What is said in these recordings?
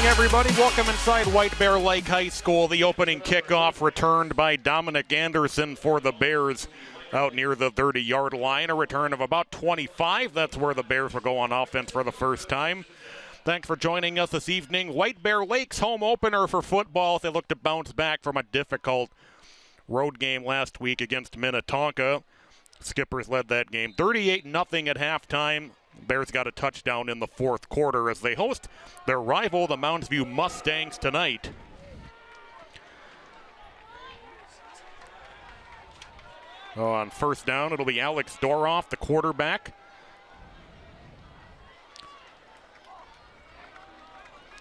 Everybody, welcome inside White Bear Lake High School. The opening kickoff returned by Dominic Anderson for the Bears out near the 30-yard line. A return of about 25. That's where the Bears will go on offense for the first time. Thanks for joining us this evening. White Bear Lake's home opener for football. They look to bounce back from a difficult road game last week against Minnetonka. Skippers led that game 38-0 at halftime. Bears got a touchdown in the fourth quarter as they host their rival, the Mounds Mustangs, tonight. On first down, it'll be Alex Doroff, the quarterback.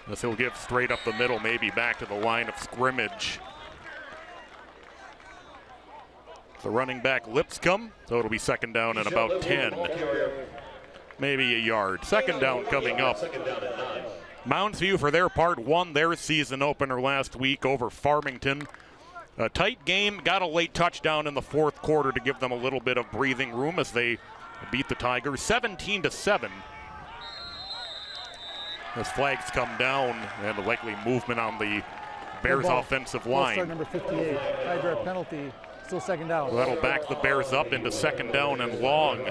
This he'll give straight up the middle, maybe back to the line of scrimmage. The running back Lipscomb, so it'll be second down and about 10. Maybe a yard. Second down coming up. Mounds View, for their part, won their season opener last week over Farmington. A tight game, got a late touchdown in the fourth quarter to give them a little bit of breathing room as they beat the Tigers 17-7. As flags come down and a likely movement on the Bears offensive line. Start number 58, high drive penalty, still second down. That'll back the Bears up into second down and long.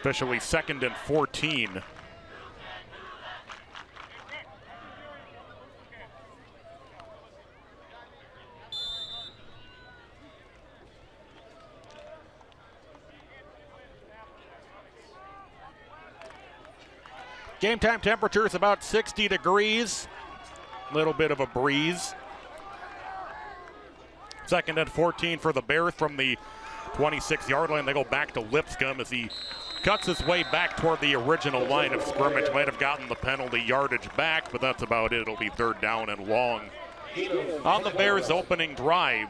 Officially second and 14. Game time temperature is about 60 degrees. A little bit of a breeze. Second and 14 for the Bears from the 26-yard line. They go back to Lipscomb as he cuts his way back toward the original line of scrimmage. Might have gotten the penalty yardage back, but that's about it. It'll be third down and long on the Bears' opening drive.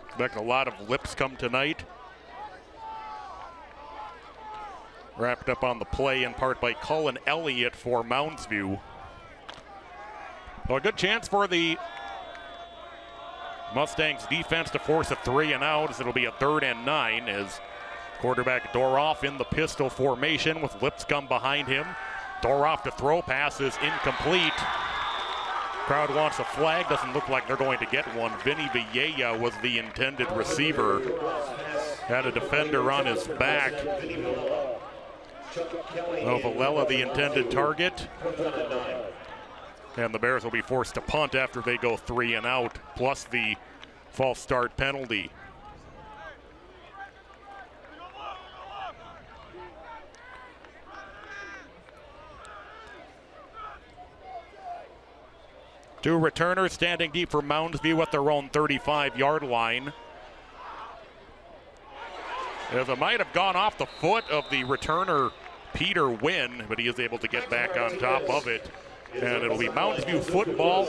Expect a lot of Lipscomb tonight. Wrapped up on the play in part by Cullen Elliott for Mounds View. Well, a good chance for the Mustangs defense to force a 3 and out as it'll be a 3rd and 9 as quarterback Doroff in the pistol formation with Lipscomb behind him. Doroff to throw, pass is incomplete. Crowd wants a flag, doesn't look like they're going to get one. Vinny Villeja was the intended receiver. Had a defender on his back. Villela the intended target. And the Bears will be forced to punt after they go 3 and out, plus the false start penalty. Two returners standing deep for Mounds View at their own 35-yard line. As it might have gone off the foot of the returner, Peter Wynn, but he is able to get back on top of it. And it'll be Mounds View football.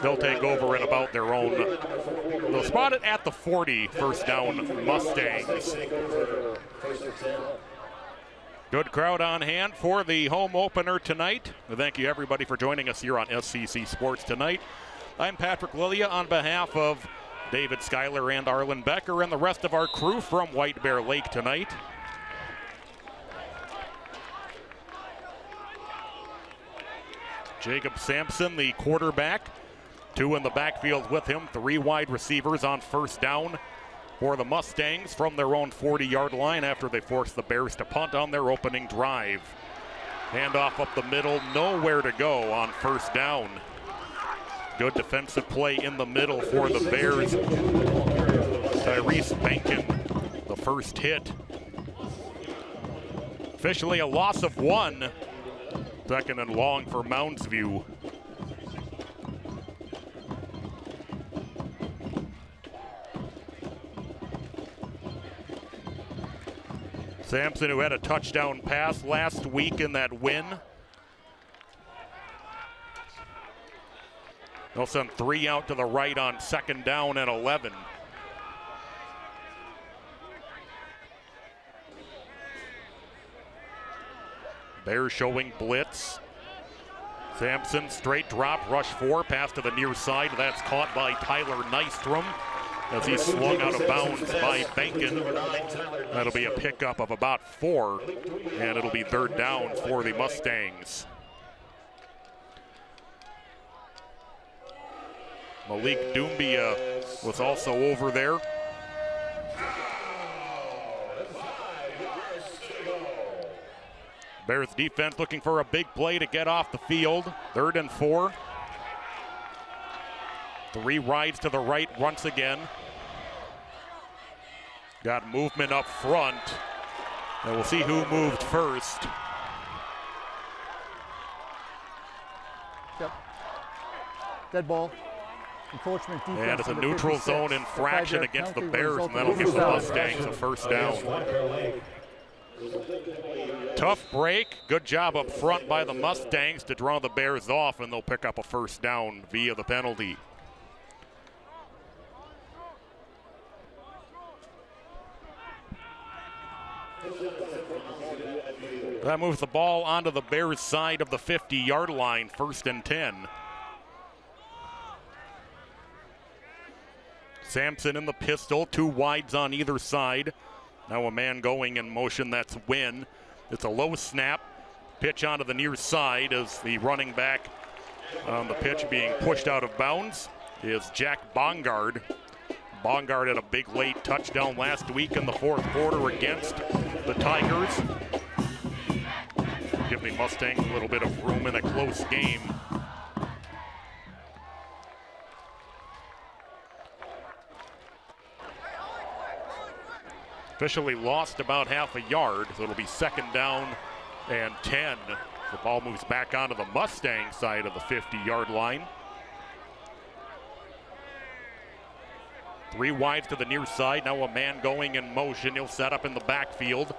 They'll take over at about their own. They'll spot it at the 40, first down Mustangs. Good crowd on hand for the home opener tonight. Thank you everybody for joining us here on SCC Sports Tonight. I'm Patrick Lilia on behalf of David Schuyler and Arlen Becker and the rest of our crew from White Bear Lake tonight. Jacob Sampson, the quarterback. 2 in the backfield with him. 3 wide receivers on first down for the Mustangs from their own 40-yard line after they forced the Bears to punt on their opening drive. Handoff up the middle, nowhere to go on first down. Good defensive play in the middle for the Bears. Tyrese Benkin, the first hit. Officially a loss of 1. Second and long for Mounds View. Sampson, who had a touchdown pass last week in that win. They'll send 3 out to the right on 2nd down and 11. Bears showing blitz. Sampson, straight drop, rush 4, pass to the near side. That's caught by Tyler Nystrom as he's swung out of bounds by Benkin. That'll be a pickup of about 4, and it'll be 3rd down for the Mustangs. Malik Doumbia was also over there. Bears defense looking for a big play to get off the field. 3rd and 4. 3 rides to the right once again. Got movement up front. And we'll see who moved first. Yep. Dead ball. Encroachment defense. And it's a neutral zone infraction against the Bears, and that'll give the Mustangs a 1st down. Tough break. Good job up front by the Mustangs to draw the Bears off, and they'll pick up a 1st down via the penalty. That moves the ball onto the Bears' side of the 50-yard line, 1st and 10. Sampson in the pistol, 2 wides on either side. Now a man going in motion, that's Wynn. It's a low snap, pitch onto the near side as the running back on the pitch being pushed out of bounds is Jack Bongard. Bongard had a big late touchdown last week in the 4th quarter against the Tigers. Give the Mustangs a little bit of room in a close game. Officially lost about half a yard, so it'll be 2nd down and 10. The ball moves back onto the Mustang side of the 50-yard line. 3 wides to the near side. Now a man going in motion. He'll set up in the backfield.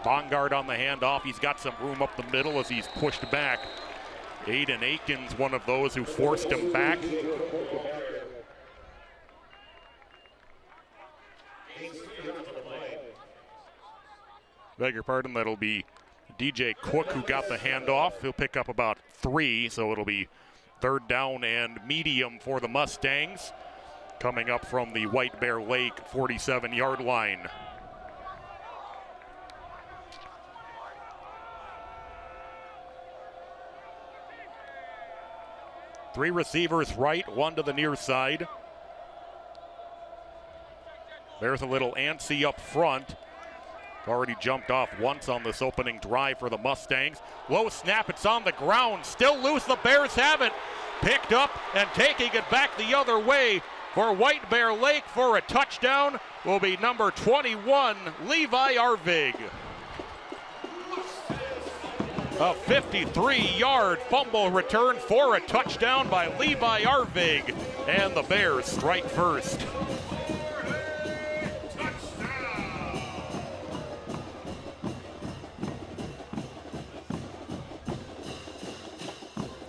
Bongard on the handoff. He's got some room up the middle as he's pushed back. Aiden Aikens, one of those who forced him back. Beg your pardon, that'll be DJ Cook who got the handoff. He'll pick up about 3, so it'll be 3rd down and medium for the Mustangs. Coming up from the White Bear Lake 47-yard line. Three receivers right, 1 to the near side. There's a little antsy up front. Already jumped off once on this opening drive for the Mustangs. Low snap, it's on the ground, still loose. The Bears have it. Picked up and taking it back the other way for White Bear Lake for a touchdown will be number 21, Levi Arvig. A 53-yard fumble return for a touchdown by Levi Arvig, and the Bears strike first.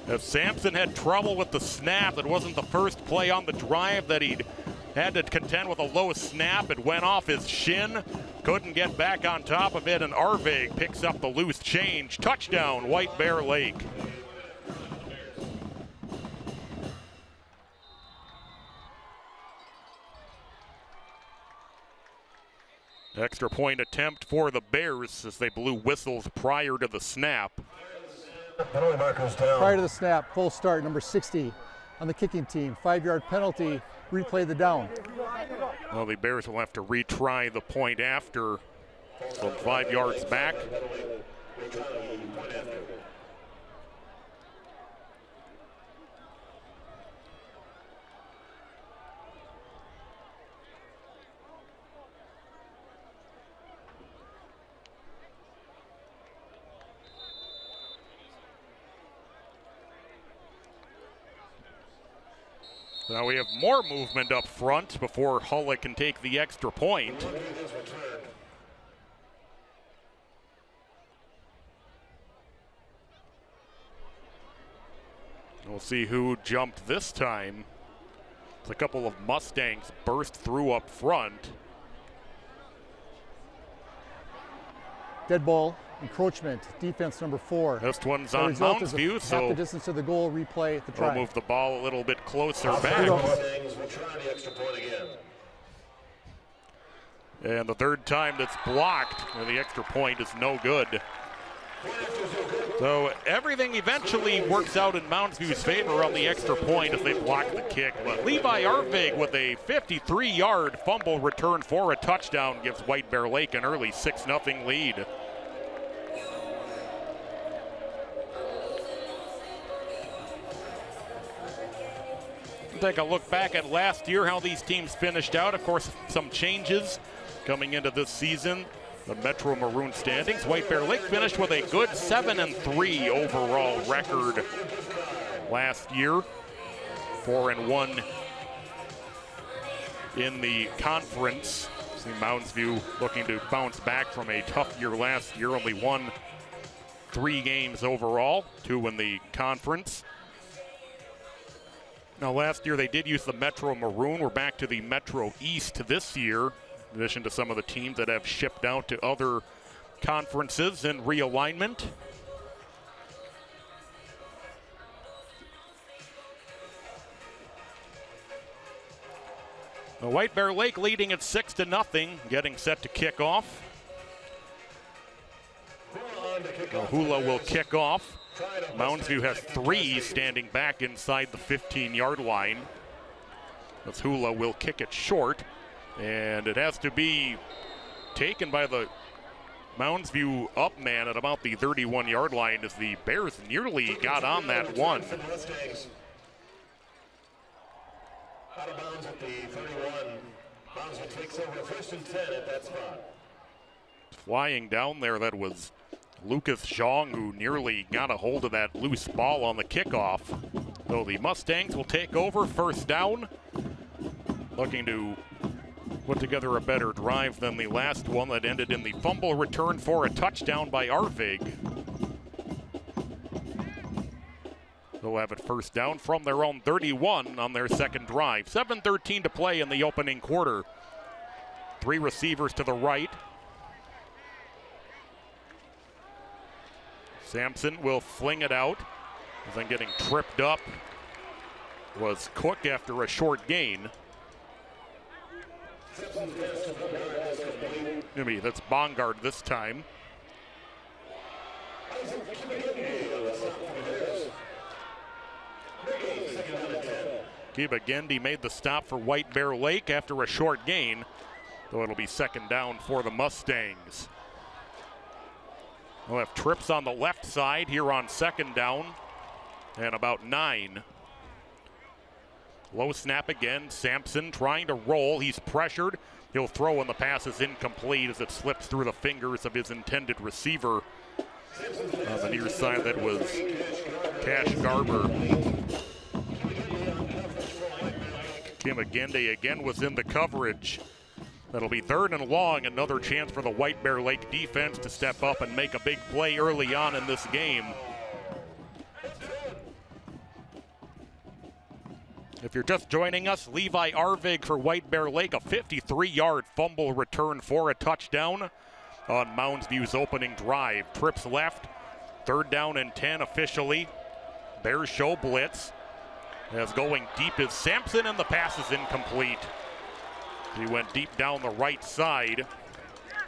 As Sampson had trouble with the snap, it wasn't the first play on the drive that he'd had to contend with a low snap. It went off his shin, couldn't get back on top of it, and Arvig picks up the loose change. Touchdown, White Bear Lake. Extra point attempt for the Bears as they blew whistles prior to the snap. Prior to the snap, full start, number 60 on the kicking team. 5-yard penalty, replay the down. Well, the Bears will have to retry the point after from 5 yards back. Now we have more movement up front before Hulla can take the extra point. We'll see who jumped this time. A couple of Mustangs burst through up front. Dead ball, encroachment, defense number 4. This one's on Mounds view, so half the distance to the goal, replay at the try. We'll move the ball a little bit closer back. Mustangs will try the extra point again. And the third time that's blocked, and the extra point is no good. So everything eventually works out in Mounds View's favor on the extra point as they block the kick. But Levi Arvig with a 53-yard fumble return for a touchdown gives White Bear Lake an early 6-0 lead. Take a look back at last year, how these teams finished out. Of course, some changes coming into this season. The Metro Maroon standings. White Bear Lake finished with a good 7-3 overall record last year. 4-1 in the conference. See Mounds View looking to bounce back from a tough year last year. Only won 3 games overall, 2 in the conference. Now last year they did use the Metro Maroon. We're back to the Metro East this year, in addition to some of the teams that have shipped out to other conferences in realignment. The White Bear Lake leading at 6-0, getting set to kick off. Hula will kick off. Mounds View has 3 standing back inside the 15-yard line. As Hula will kick it short. And it has to be taken by the Mounds View up man at about the 31-yard line as the Bears nearly got on that one. Out of bounds at the 31. Mounds View takes over 1st and 10 at that spot. Flying down there, that was Lucas Zhang, who nearly got a hold of that loose ball on the kickoff. So the Mustangs will take over 1st down, looking to put together a better drive than the last one that ended in the fumble return for a touchdown by Arvig. They'll have it 1st down from their own 31 on their second drive. 7:13 to play in the opening quarter. 3 receivers to the right. Sampson will fling it out. And then getting tripped up was Cook after a short gain. That's Bongard this time. Kibagendi made the stop for White Bear Lake after a short gain, so it'll be 2nd down for the Mustangs. We'll have trips on the left side here on 2nd down and about 9. Low snap again. Sampson trying to roll. He's pressured. He'll throw, and the pass is incomplete as it slips through the fingers of his intended receiver. On the near side, that was Cash Garber. Kim Agende again was in the coverage. That'll be 3rd and long. Another chance for the White Bear Lake defense to step up and make a big play early on in this game. If you're just joining us, Levi Arvig for White Bear Lake, a 53-yard fumble return for a touchdown on Mounds View's opening drive. Trips left, 3rd down and 10 officially. Bears show blitz. As going deep is Sampson, and the pass is incomplete. He went deep down the right side.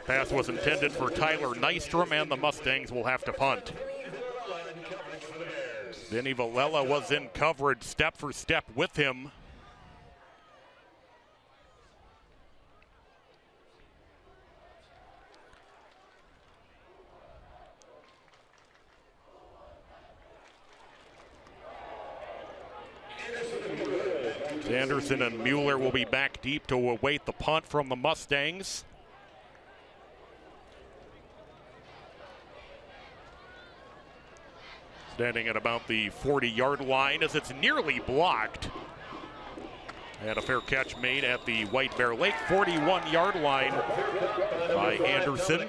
Pass was intended for Tyler Nystrom, and the Mustangs will have to punt. Vinny Valella was in coverage, step for step with him. Anderson and Mueller will be back deep to await the punt from the Mustangs. Standing at about the 40-yard line as it's nearly blocked. And a fair catch made at the White Bear Lake 41-yard line by Anderson.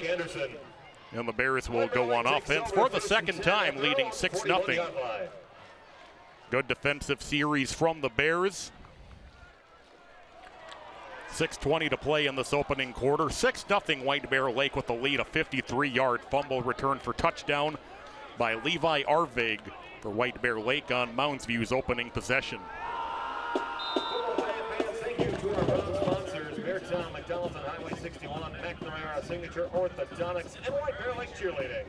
And the Bears will go on offense for the 2nd time, leading 6-0. Good defensive series from the Bears. 6:20 to play in this opening quarter. 6-0 White Bear Lake with the lead. A 53-yard fumble return for touchdown by Levi Arvig for White Bear Lake on Mounds View's opening possession. Thank you to our road sponsors, Beartown, McDonald's on Highway 61, McNamara, Signature Orthodontics, and White Bear Lake Cheerleading.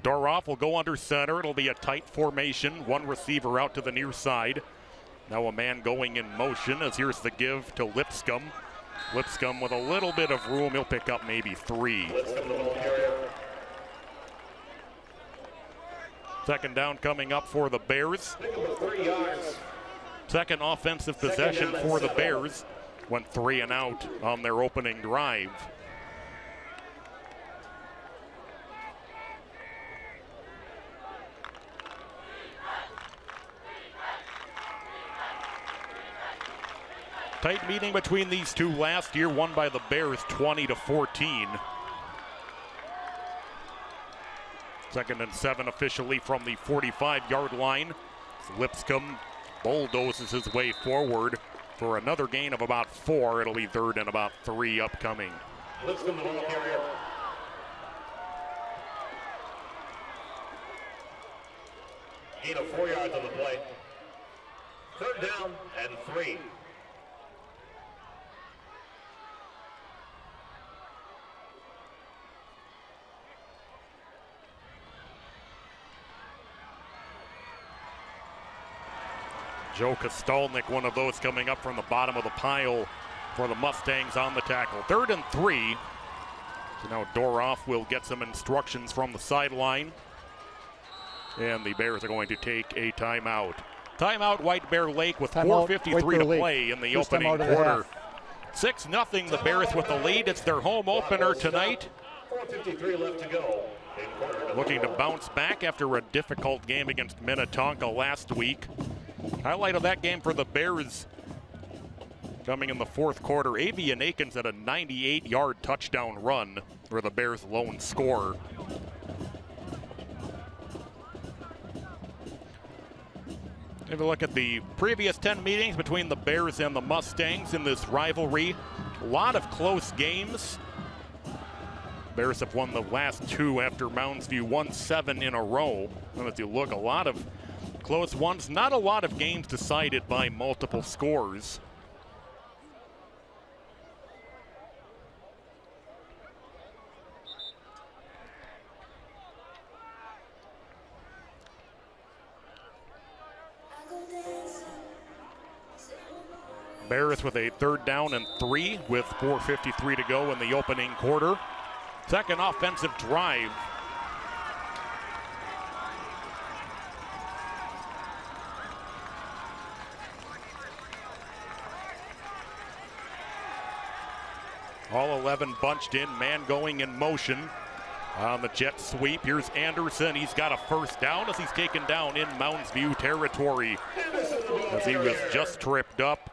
Doroff will go under center. It'll be a tight formation. One receiver out to the near side. Now a man going in motion as here's the give to Lipscomb. Lipscomb with a little bit of room. He'll pick up maybe 3. Lipscomb the ball carrier. Second down coming up for the Bears. 3 yards. Second offensive possession for the Bears. Went 3 and out on their opening drive. Tight meeting between these two last year, won by the Bears 20-14. Second and 7 officially from the 45-yard line. Lipscomb bulldozes his way forward for another gain of about 4. It'll be third and about 3 upcoming. Lipscomb the ball carrier. Gain of 4 yards on the play. Third down and 3. Joe Kostalnik, one of those coming up from the bottom of the pile for the Mustangs on the tackle. Third and 3. So now Doroff will get some instructions from the sideline. And the Bears are going to take a timeout. Timeout White Bear Lake with 4:53 to play in the opening quarter. 6-0 the Bears with the lead. It's their home opener tonight. 4:53 left to go. Looking to bounce back after a difficult game against Minnetonka last week. Highlight of that game for the Bears coming in the fourth quarter. Avian Akins had a 98-yard touchdown run for the Bears' lone scorer. Have a look at the previous 10 meetings between the Bears and the Mustangs in this rivalry. A lot of close games. Bears have won the last 2 after Mounds View won 7 in a row. And if you look, a lot of close ones, not a lot of games decided by multiple scores. Bears with a third down and 3 with 4:53 to go in the opening quarter. Second offensive drive. All 11 bunched in, man going in motion on the jet sweep. Here's Anderson. He's got a first down as he's taken down in Mounds View territory as he was just tripped up.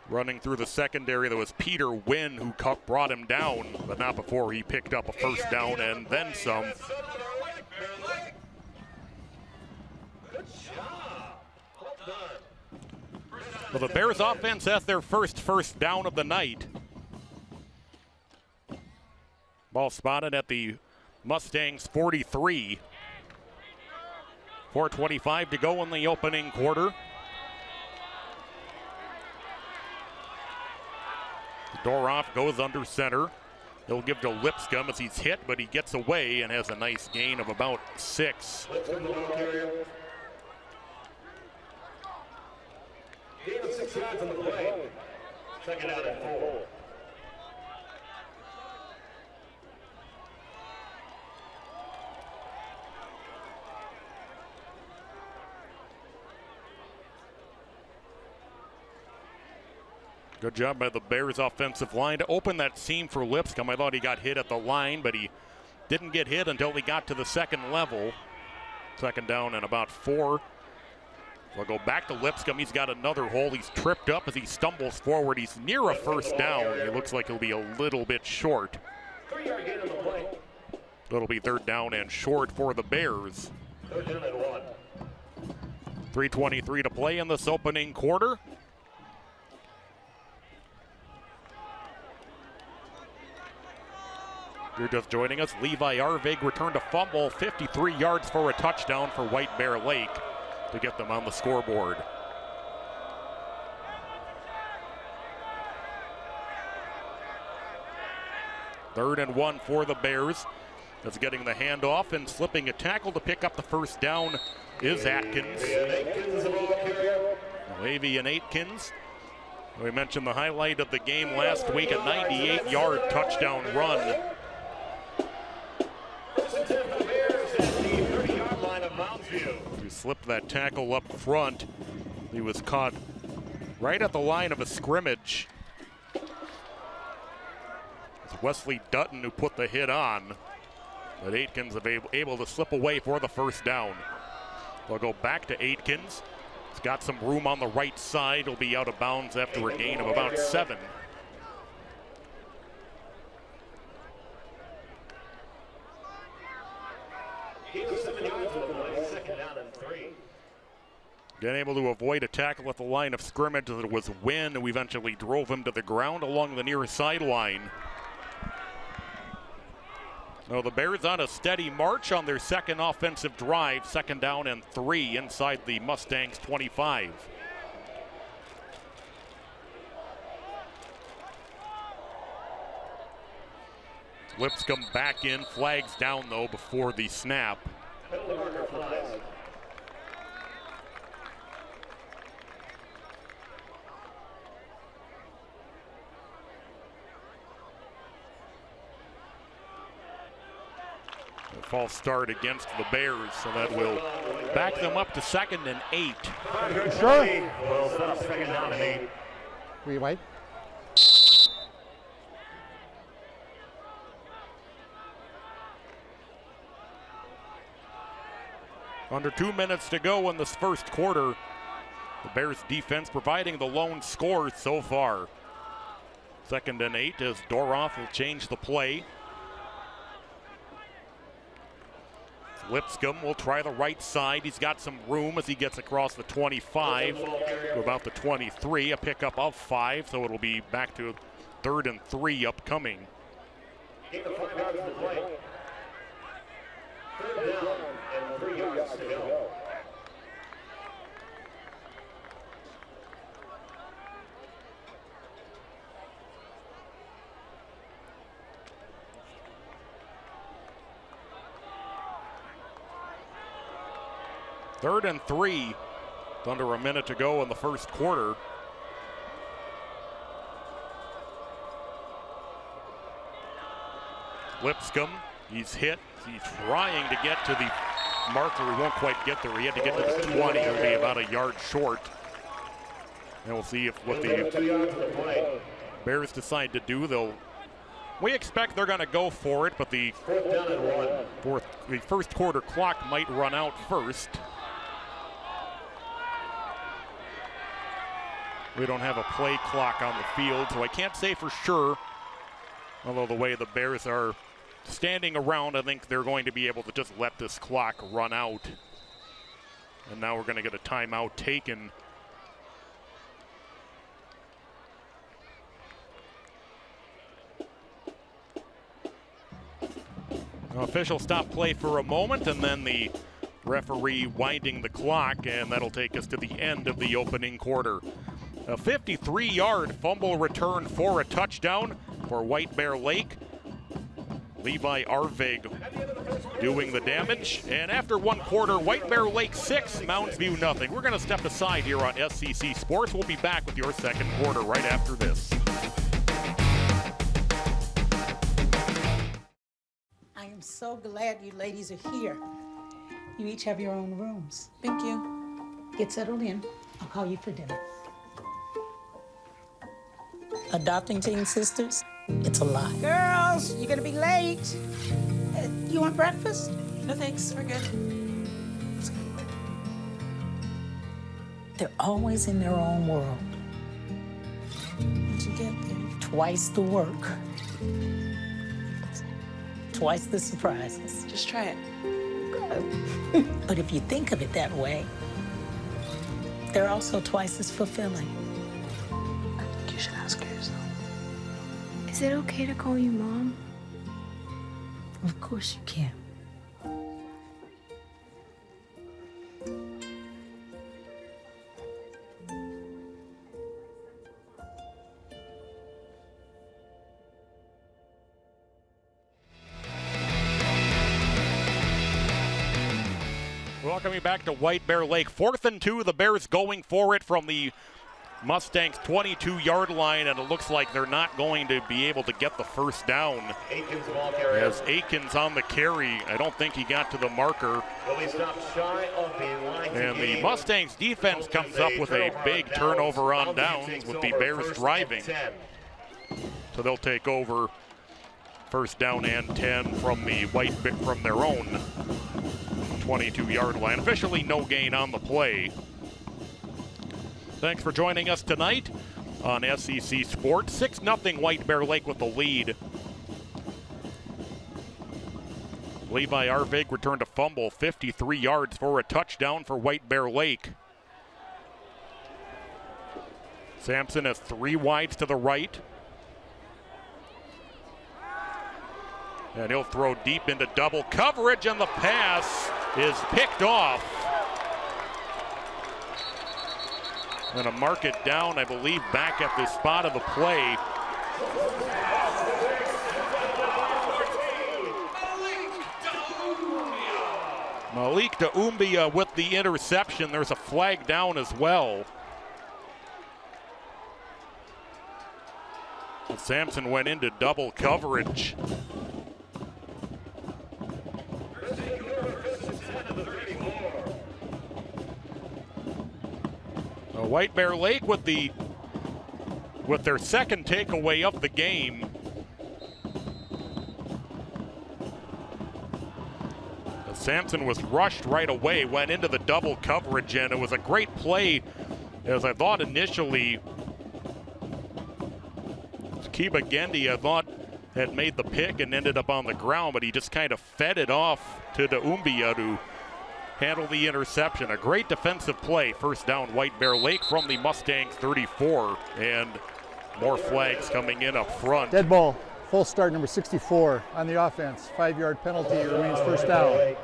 Running through the secondary, there was Peter Wynn who brought him down, but not before he picked up a first down and then some. Good job. Well done. Well, the Bears offense has their first down of the night. Ball spotted at the Mustangs 43. 4:25 to go in the opening quarter. Doroff goes under center. He'll give to Lipscomb as he's hit, but he gets away and has a nice gain of about 6. Lipscomb the ball carrier. Gain of 6 yards on the play. Second out and 4. Good job by the Bears offensive line to open that seam for Lipscomb. I thought he got hit at the line, but he didn't get hit until he got to the second level. Second down and about 4. We'll go back to Lipscomb. He's got another hole. He's tripped up as he stumbles forward. He's near a first down. It looks like he'll be a little bit short. 3-yard gain on the play. It'll be third down and short for the Bears. Third down and 1. 3:23 to play in this opening quarter. If you're just joining us, Levi Arvig returned a fumble, 53 yards for a touchdown for White Bear Lake to get them on the scoreboard. Third and 1 for the Bears. That's getting the handoff and slipping a tackle to pick up the first down is Atkins. Lavian Aitkins. We mentioned the highlight of the game last week, a 98-yard touchdown run. He slipped that tackle up front. He was caught right at the line of a scrimmage. It's Wesley Dutton who put the hit on. But Aitkins is able to slip away for the first down. They'll go back to Aitkins. He's got some room on the right side. He'll be out of bounds after a gain of about 7. Again, able to avoid a tackle at the line of scrimmage. That was Wynn, who eventually drove him to the ground along the near sideline. Now the Bears on a steady march on their second offensive drive, second down and 3 inside the Mustangs 25. Lipscomb back in, flags down though before the snap. False start against the Bears, so that will back them up to 2nd and 8. Sure. We'll set up 2nd down and 8. We wait. Under 2 minutes to go in this first quarter. The Bears defense providing the lone score so far. 2nd and 8 as Doroff will change the play. Lipscomb will try the right side. He's got some room as he gets across the 25 to about the 23, a pickup of 5, so it'll be back to 3rd and 3 upcoming. Get the 5 yards to play. 3rd down and 3 yards to go. Third and 3, under a minute to go in the first quarter. Lipscomb, he's hit. He's trying to get to the marker. He won't quite get there. He had to get to the 20. He'll be about a yard short. And we'll see if what the Bears decide to do. We expect they're going to go for it, but the first quarter clock might run out first. We don't have a play clock on the field, so I can't say for sure. Although the way the Bears are standing around, I think they're going to be able to just let this clock run out. And now we're going to get a timeout taken. Official stop play for a moment, and then the referee winding the clock, and that'll take us to the end of the opening quarter. A 53-yard fumble return for a touchdown for White Bear Lake. Levi Arvig doing the damage. And after one quarter, White Bear Lake 6, Mounds View nothing. We're going to step aside here on SCC Sports. We'll be back with your second quarter right after this. I am so glad you ladies are here. You each have your own rooms. Thank you. Get settled in. I'll call you for dinner. Adopting teen sisters, it's a lot. Girls, you're gonna be late. You want breakfast? No thanks, we're good. They're always in their own world. How'd you get there? Twice the work. twice the surprises. Just try it. But if you think of it that way, they're also twice as fulfilling. I think you should ask her yourself. Is it okay to call you Mom? Of course you can. Welcoming back to White Bear Lake. 4th and 2, the Bears going for it from the Mustangs' 22-yard line, and it looks like they're not going to be able to get the first down. As Aikens on the carry, I don't think he got to the marker. And the Mustangs defense comes up with a big turnover on downs with the Bears driving. So they'll take over first down and 10 from from their own 22-yard line. Officially no gain on the play. Thanks for joining us tonight on SEC Sports. 6-0 White Bear Lake with the lead. Levi Arvig returned a fumble, 53 yards for a touchdown for White Bear Lake. Sampson has 3 wides to the right. And he'll throw deep into double coverage, and the pass is picked off. Going to mark it down, I believe, back at the spot of the play. Malik Doumbia with the interception. There's a flag down as well. And Sampson went into double coverage. White Bear Lake with their second takeaway of the game. Sampson was rushed right away, went into the double coverage, and it was a great play, as I thought initially. Kiba Gendi, I thought, had made the pick and ended up on the ground, but he just kind of fed it off to Doumbia to handle the interception. A great defensive play. First down, White Bear Lake from the Mustangs 34, and more flags coming in up front. Dead ball, full start, number 64 on the offense. 5-yard penalty, remains first down.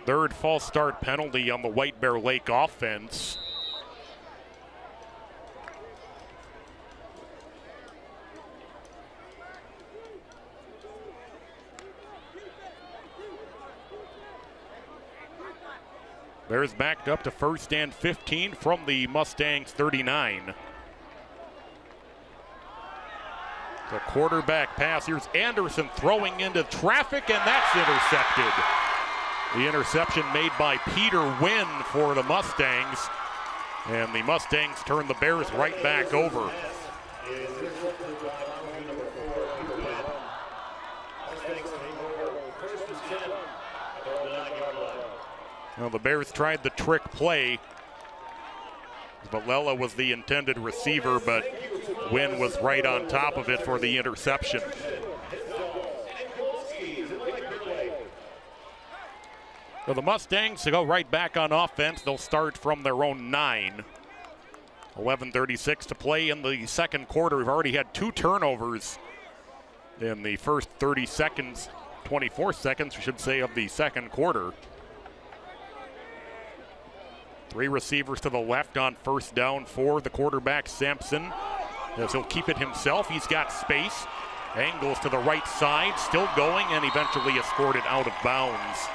Third false start penalty on the White Bear Lake offense. Bears backed up to first and 15 from the Mustangs 39. The quarterback pass. Here's Anderson throwing into traffic, and that's intercepted. The interception made by Peter Wynn for the Mustangs. And the Mustangs turn the Bears right back over. Well, the Bears tried the trick play. Valella was the intended receiver, but Wynn was right on top of it for the interception. So the Mustangs go right back on offense. They'll start from their own 9. 11:36 to play in the second quarter. We've already had 2 turnovers in the first 30 seconds, 24 seconds, we should say, of the second quarter. 3 receivers to the left on first down for the quarterback, Sampson. As he'll keep it himself, he's got space. Angles to the right side, still going, and eventually escorted out of bounds.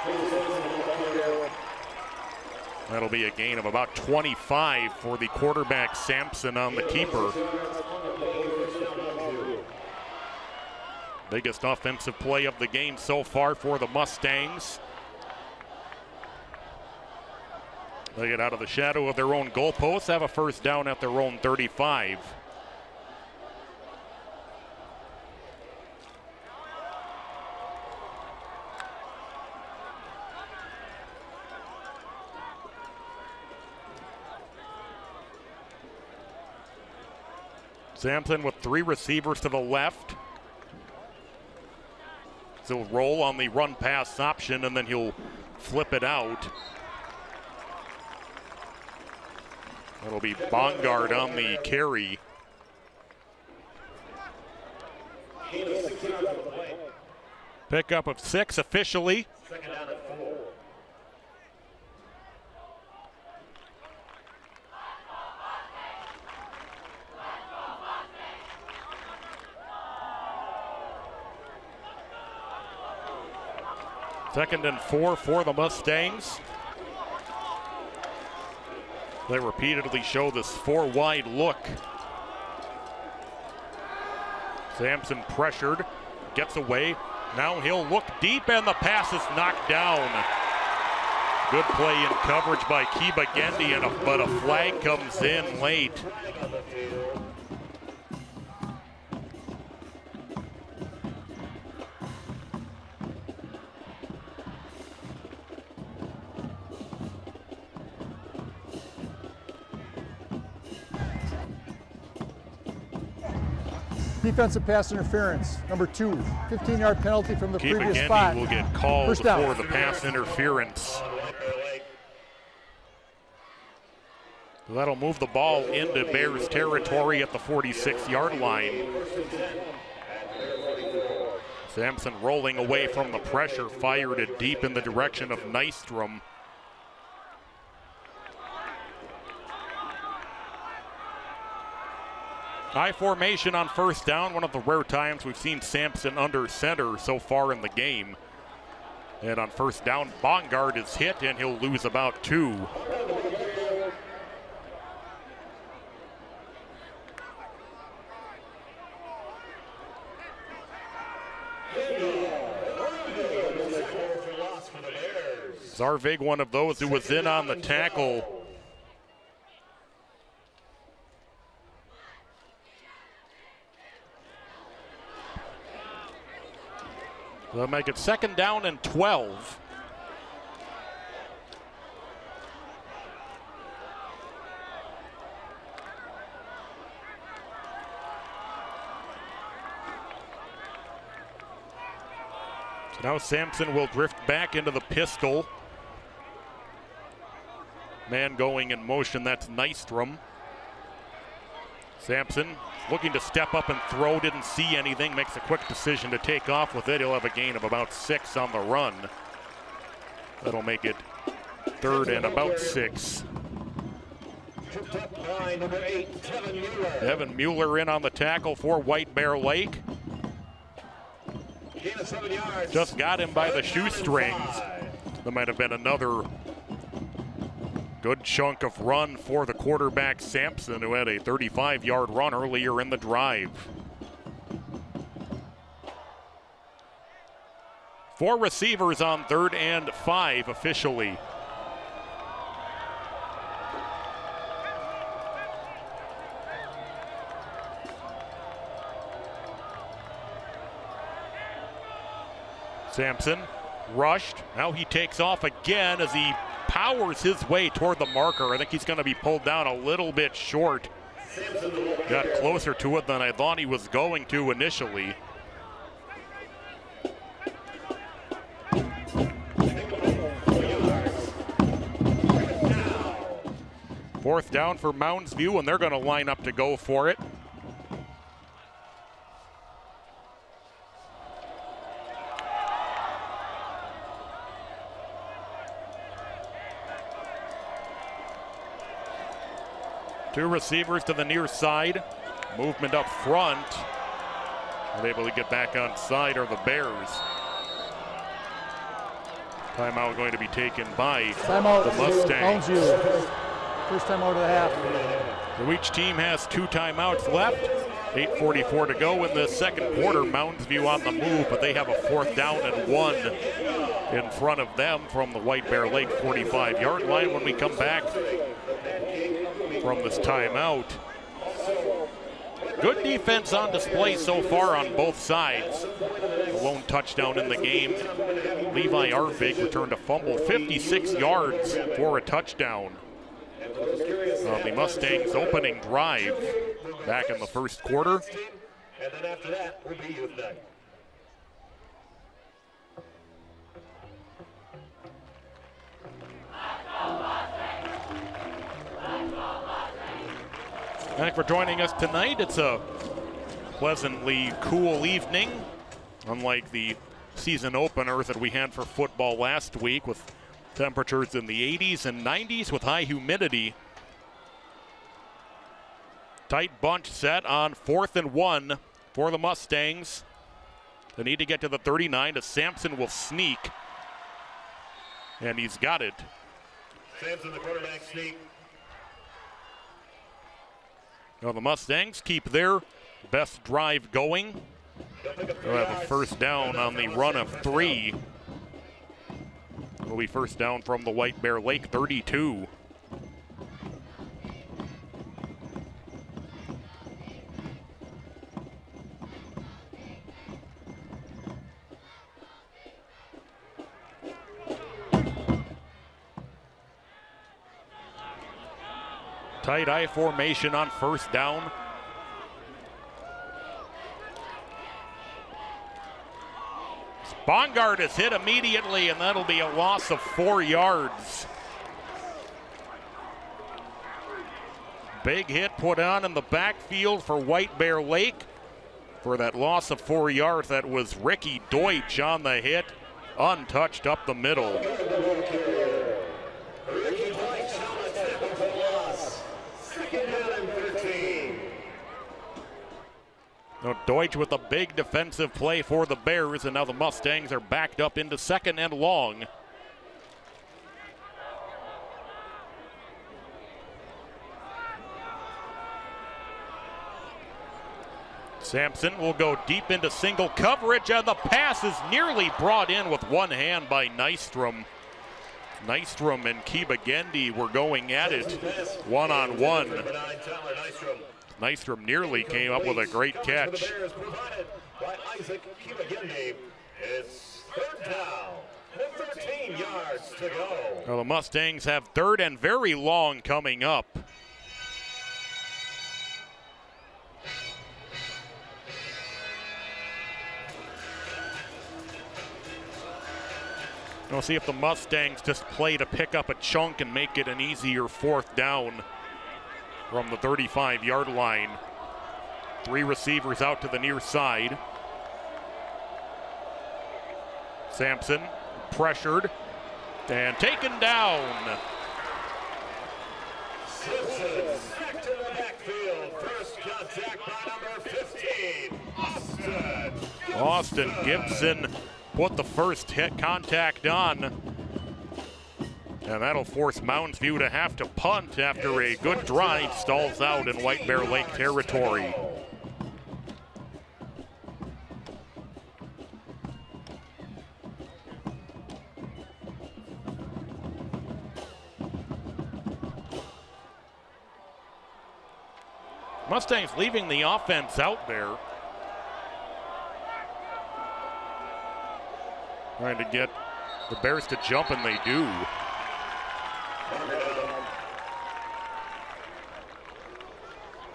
That'll be a gain of about 25 for the quarterback, Sampson, on the keeper. Biggest offensive play of the game so far for the Mustangs. They get out of the shadow of their own goalposts, have a first down at their own 35. Sampson with 3 receivers to the left. So he'll roll on the run pass option and then he'll flip it out. That'll be Bongard on the carry. Pickup of 6 officially. Second down at 4. Second and 4 for the Mustangs. They repeatedly show this 4-wide look. Sampson pressured, gets away. Now he'll look deep and the pass is knocked down. Good play in coverage by Kiba Gendi, but a flag comes in late. Defensive pass interference, number 2, 15-yard penalty from the previous Kiba spot. Gendi will get called First down. for the pass interference. That'll move the ball into Bears territory at the 46-yard line. Sampson rolling away from the pressure, fired it deep in the direction of Nystrom. High formation on first down, one of the rare times we've seen Sampson under center so far in the game. And on first down, Bongard is hit and he'll lose about 2. Zarvig, one of those who was in on the tackle. They'll make it second down and 12. So now Sampson will drift back into the pistol. Man going in motion, that's Nystrom. Sampson looking to step up and throw, didn't see anything, makes a quick decision to take off with it. He'll have a gain of about 6 on the run. That'll make it third and about 6. Tripped up by number 8, Evan Mueller. Evan Mueller in on the tackle for White Bear Lake. Gain of 7 yards. Just got him by the shoestrings. There might have been another good chunk of run for the quarterback Sampson, who had a 35-yard run earlier in the drive. 4 receivers on 3rd and 5 officially. Sampson rushed. Now he takes off again as he powers his way toward the marker. I think he's going to be pulled down a little bit short. Got closer to it than I thought he was going to initially. Fourth down for Mounds View, and they're going to line up to go for it. Two receivers to the near side. Movement up front. Able to get back on side are the Bears. Timeout going to be taken by the Mustangs. First timeout of the half. So each team has 2 timeouts left. 8:44 to go in the second quarter. Mounds View on the move, but they have a 4th down and 1 in front of them from the White Bear Lake 45-yard line when we come back from this timeout. Good defense on display so far on both sides. The lone touchdown in the game. Levi Arvig returned a fumble, 56 yards for a touchdown on the Mustangs' opening drive. back in the first quarter. And then after that will be youth night. Thanks for joining us tonight. It's a pleasantly cool evening, unlike the season openers that we had for football last week with temperatures in the 80s and 90s with high humidity. Tight bunch set on 4th and 1 for the Mustangs. They need to get to the 39 as Sampson will sneak. And he's got it. Sampson, the quarterback, sneak. Well, the Mustangs keep their best drive going. They'll have a first down on the run of 3. It'll be first down from the White Bear Lake 32. Tight I formation on first down. Bongard is hit immediately, and that'll be a loss of 4 yards. Big hit put on in the backfield for White Bear Lake. For that loss of 4 yards, that was Ricky Deutsch on the hit, untouched up the middle. Now Deutsch with a big defensive play for the Bears, and now the Mustangs are backed up into 2nd and long. Sampson will go deep into single coverage, and the pass is nearly brought in with one hand by Nystrom. Nystrom and Kibagendi were going at it one-on-one. Nystrom nearly came up with a great catch. It's 3rd down, 13 yards to go. Well, the Mustangs have 3rd and very long coming up. We'll see if the Mustangs just play to pick up a chunk and make it an easier 4th down from the 35-yard line. 3 receivers out to the near side. Sampson pressured and taken down. Simpson back to the backfield. First contact by number 15, Austin. Austin Gibson put the first hit contact on. And that'll force Mounds View to have to punt after a good drive stalls out in White Bear Lake territory. Mustangs leaving the offense out there. Trying to get the Bears to jump, and they do.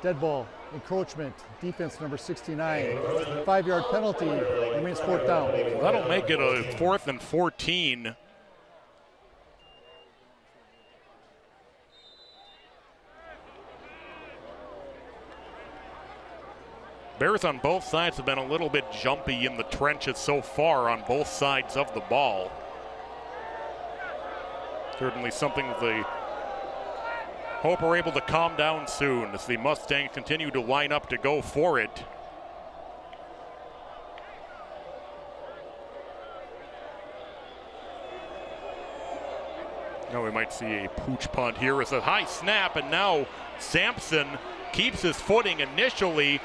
Dead ball, encroachment, defense number 69. 5-yard penalty, remains 4th down. That'll make it a 4th and 14. Bears on both sides have been a little bit jumpy in the trenches so far on both sides of the ball. Certainly something they hope we're able to calm down soon as the Mustangs continue to line up to go for it. Now we might see a pooch punt here. It's a high snap, and now Sampson keeps his footing initially,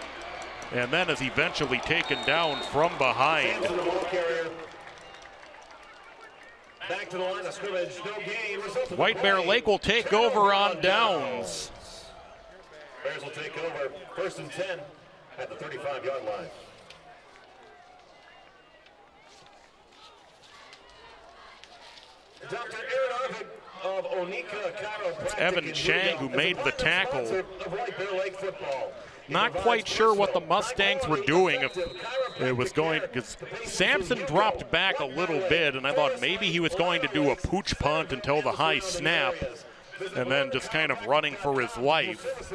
and then is eventually taken down from behind. Back to the line of scrimmage, no gain. White Bear Lake will take over on downs. Bears will take over 1st and 10 at the 35-yard line. Dr. Aaron Arvik of Onika Chiropractic. It's Evan Chang who made the tackle. Of White Bear Lake football. Not quite sure what the Mustangs were doing, if it was going, because Sampson dropped back a little bit, and I thought maybe he was going to do a pooch punt until the high snap, and then just kind of running for his life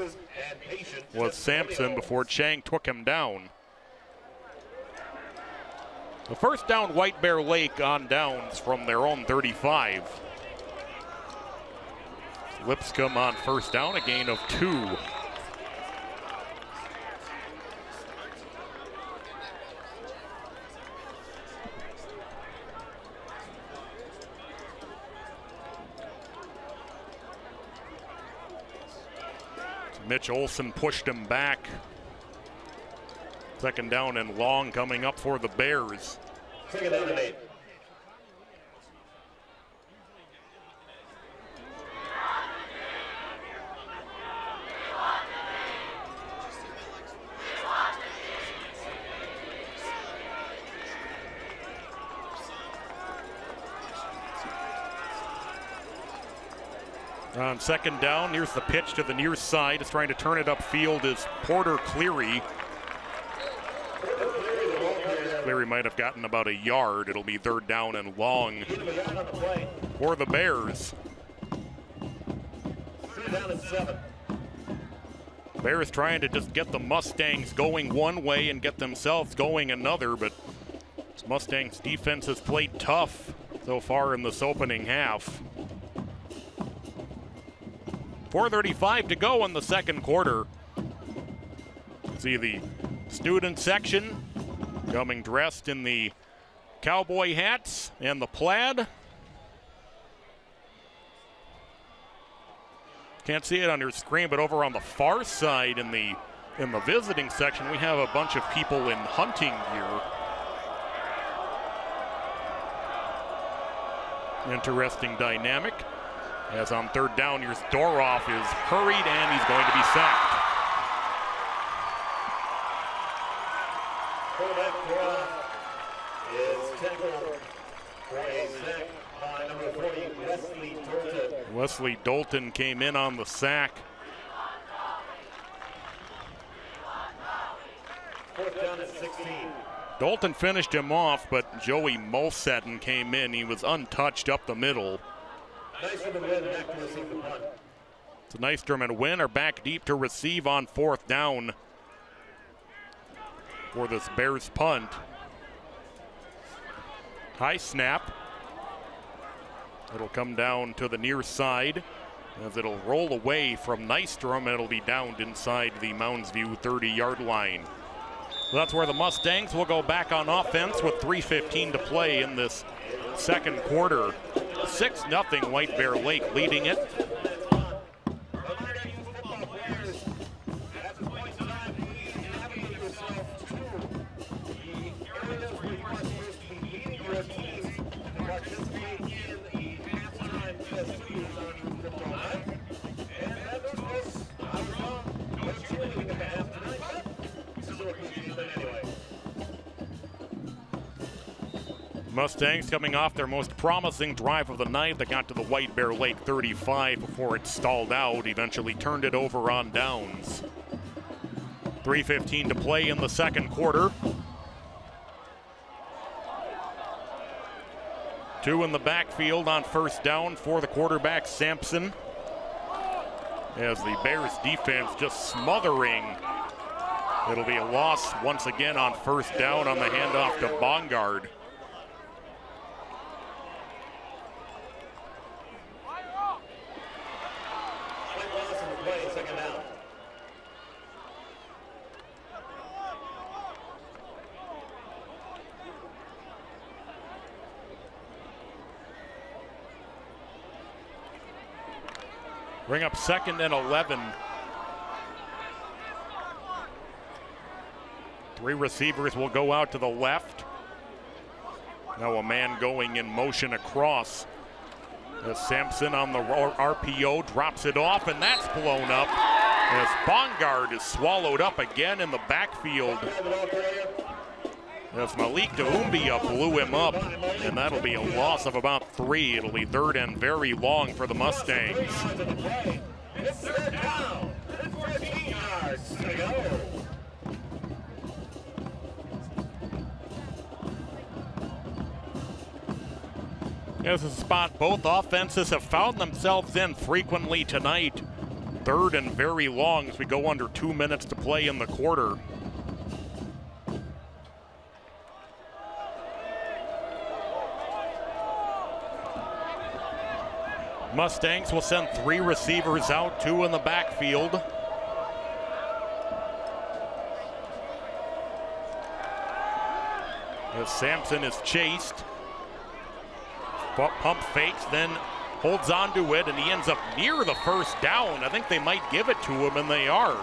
was Sampson before Chang took him down. The first down, White Bear Lake on downs from their own 35. Lipscomb on first down, a gain of 2. Mitch Olson pushed him back. Second down and long coming up for the Bears. Second down and 8. On second down, here's the pitch to the near side. It's trying to turn it upfield is Porter Cleary. Cleary might have gotten about a yard. It'll be third down and long for the Bears. Down at 7. Bears trying to just get the Mustangs going one way and get themselves going another, but Mustangs defense has played tough so far in this opening half. 4:35 to go in the second quarter. See the student section coming dressed in the cowboy hats and the plaid. Can't see it on your screen, but over on the far side in the visiting section, we have a bunch of people in hunting gear. Interesting dynamic. As on third down, here's Doroff is hurried and he's going to be sacked. Quarterback Doroff is tackled for a sack by number 40, Wesley Dalton. Wesley Dalton came in on the sack. Fourth down at 16. Dalton finished him off, but Joey Mulsetten came in. He was untouched up the middle. Nystrom and Wynn back to receive the punt. So Nystrom and Wynn are back deep to receive on fourth down for this Bears punt. High snap. It'll come down to the near side as it'll roll away from Nystrom, and it'll be downed inside the Mounds View 30-yard line. So that's where the Mustangs will go back on offense with 3:15 to play in this second quarter. 6-0 White Bear Lake leading it. Mustangs coming off their most promising drive of the night. They got to the White Bear Lake 35 before it stalled out, eventually turned it over on downs. 3:15 to play in the second quarter. 2 in the backfield on first down for the quarterback, Sampson. As the Bears defense just smothering. It'll be a loss once again on first down on the handoff to Bongard. Bring up second and 11. 3 receivers will go out to the left. Now a man going in motion across. As Sampson on the RPO drops it off, and that's blown up. As Bongard is swallowed up again in the backfield. As Malik Doumbia blew him up, and that'll be a loss of about 3. It'll be third and very long for the Mustangs. It's third down. 14 yards to go. This is a spot both offenses have found themselves in frequently tonight. Third and very long as we go under 2 minutes to play in the quarter. Mustangs will send 3 receivers out, 2 in the backfield. As Sampson is chased. Pump fakes, then holds on to it, and he ends up near the first down. I think they might give it to him, and they are.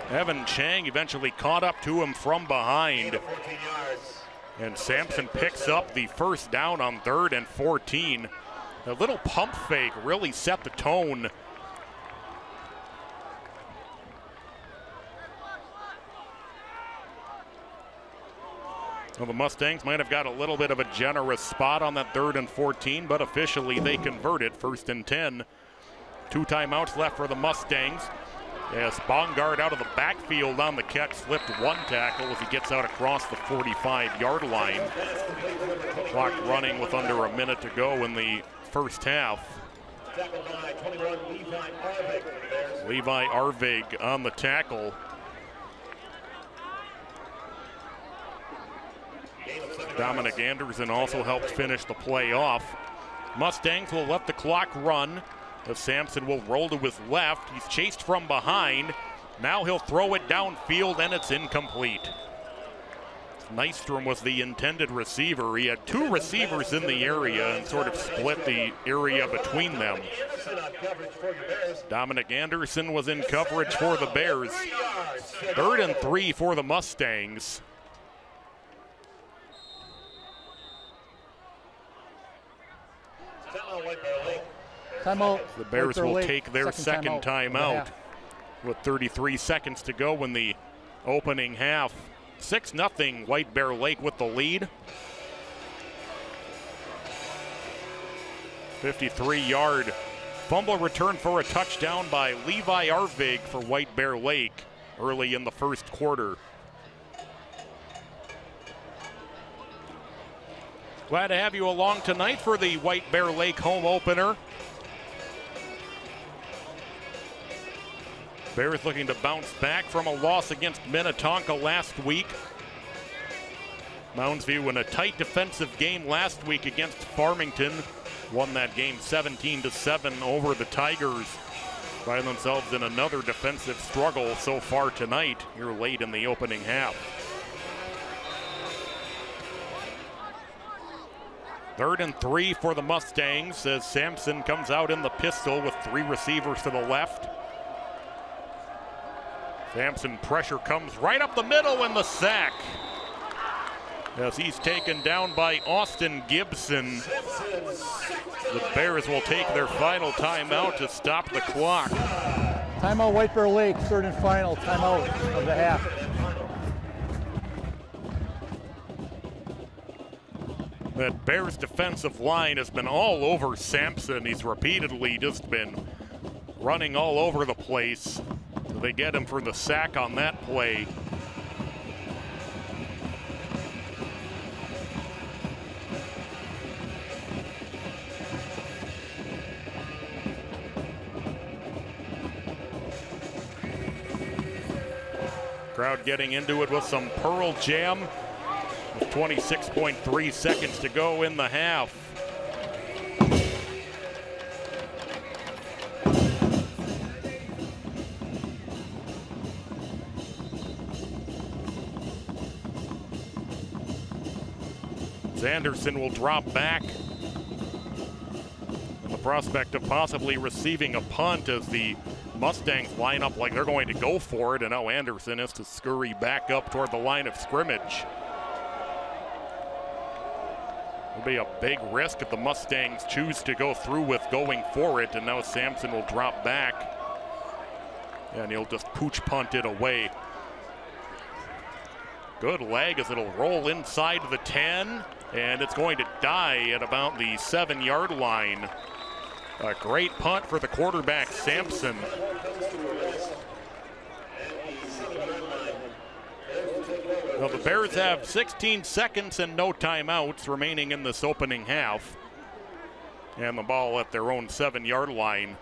Evan Chang eventually caught up to him from behind. And Sampson picks up the first down on 3rd and 14. A little pump fake really set the tone. Well, the Mustangs might have got a little bit of a generous spot on that 3rd and 14, but officially they converted 1st and 10. 2 timeouts left for the Mustangs. As Bongard out of the backfield on the catch slipped 1 tackle as he gets out across the 45-yard line. Clock running with under a minute to go in the first half. Levi Arvig on the tackle. Dominic Anderson also helped finish the play off. Mustangs will let the clock run as Sampson will roll to his left. He's chased from behind. Now he'll throw it downfield and it's incomplete. Nystrom was the intended receiver. He had 2 receivers in the area and sort of split the area between them. Dominic Anderson was in coverage for the Bears. 3rd and 3 for the Mustangs. Timeout. The Bears will take their second timeout with 33 seconds to go in the opening half. 6-0 White Bear Lake with the lead. 53-yard fumble return for a touchdown by Levi Arvig for White Bear Lake early in the first quarter. Glad to have you along tonight for the White Bear Lake home opener. Bears looking to bounce back from a loss against Minnetonka last week. Mounds View in a tight defensive game last week against Farmington. Won that game 17-7 over the Tigers. Find themselves in another defensive struggle so far tonight, here late in the opening half. 3rd and 3 for the Mustangs as Sampson comes out in the pistol with 3 receivers to the left. Sampson pressure comes right up the middle and the sack. As he's taken down by Austin Gibson. The Bears will take their final timeout to stop the clock. Timeout White Bear Lake, 3rd and final timeout of the half. That Bears defensive line has been all over Sampson. He's repeatedly just been running all over the place. So they get him for the sack on that play. Crowd getting into it with some Pearl Jam. With 26.3 seconds to go in the half. Anderson will drop back. And the prospect of possibly receiving a punt as the Mustangs line up like they're going to go for it, and now Anderson has to scurry back up toward the line of scrimmage. It'll be a big risk if the Mustangs choose to go through with going for it, and now Sampson will drop back. And he'll just pooch punt it away. Good leg as it'll roll inside the 10, and it's going to die at about the 7-yard line. A great punt for the quarterback, Sampson. Well, the Bears have 16 seconds and no timeouts remaining in this opening half. And the ball at their own 7-yard line.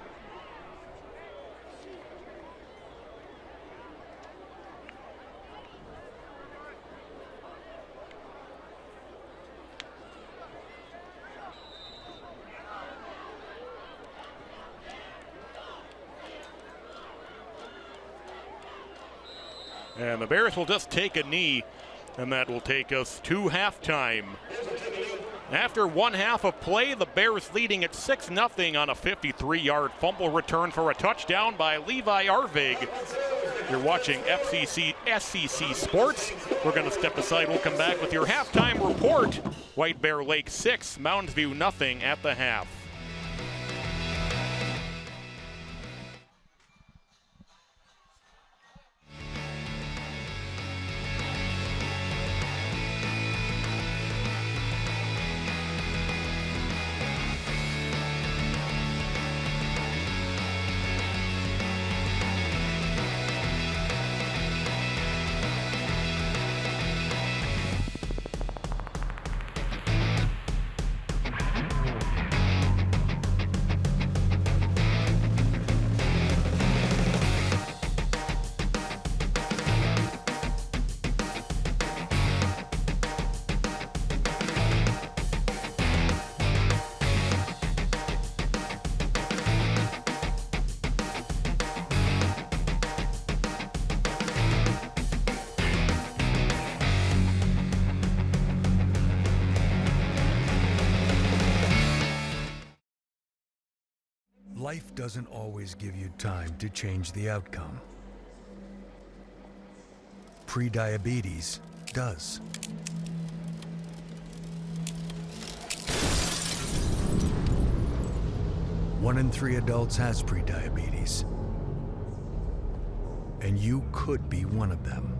And the Bears will just take a knee, and that will take us to halftime. After one half of play, the Bears leading at 6-0 on a 53-yard fumble return for a touchdown by Levi Arvig. You're watching SEC Sports. We're going to step aside. We'll come back with your halftime report. White Bear Lake 6, Mounds View nothing at the half. Life doesn't always give you time to change the outcome. Prediabetes does. One in 3 adults has prediabetes, and you could be one of them.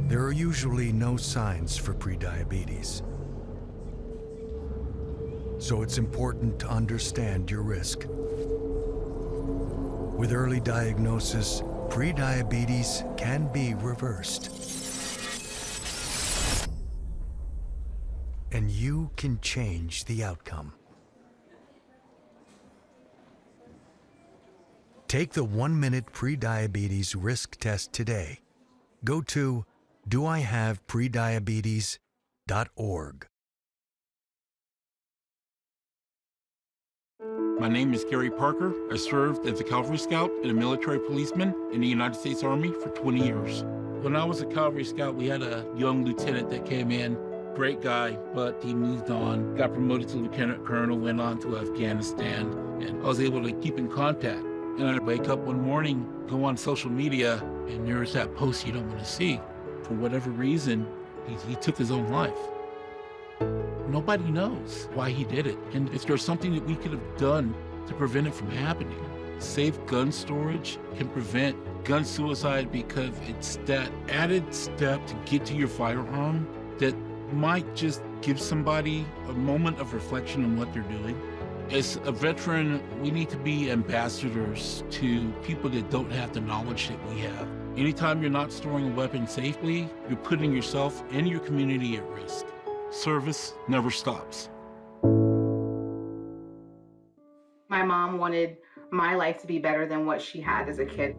There are usually no signs for prediabetes, so it's important to understand your risk. With early diagnosis, prediabetes can be reversed. And you can change the outcome. Take the 1-minute prediabetes risk test today. Go to doihaveprediabetes.org. My name is Gary Parker. I served as a Cavalry Scout and a military policeman in the United States Army for 20 years. When I was a Cavalry Scout, we had a young lieutenant that came in, great guy, but he moved on, got promoted to lieutenant colonel, went on to Afghanistan, and I was able to keep in contact. And I'd wake up one morning, go on social media, and there's that post you don't want to see. For whatever reason, he took his own life. Nobody knows why he did it. And if there's something that we could have done to prevent it from happening, safe gun storage can prevent gun suicide, because it's that added step to get to your firearm that might just give somebody a moment of reflection on what they're doing. As a veteran, we need to be ambassadors to people that don't have the knowledge that we have. Anytime you're not storing a weapon safely, you're putting yourself and your community at risk. Service never stops. My mom wanted my life to be better than what she had as a kid.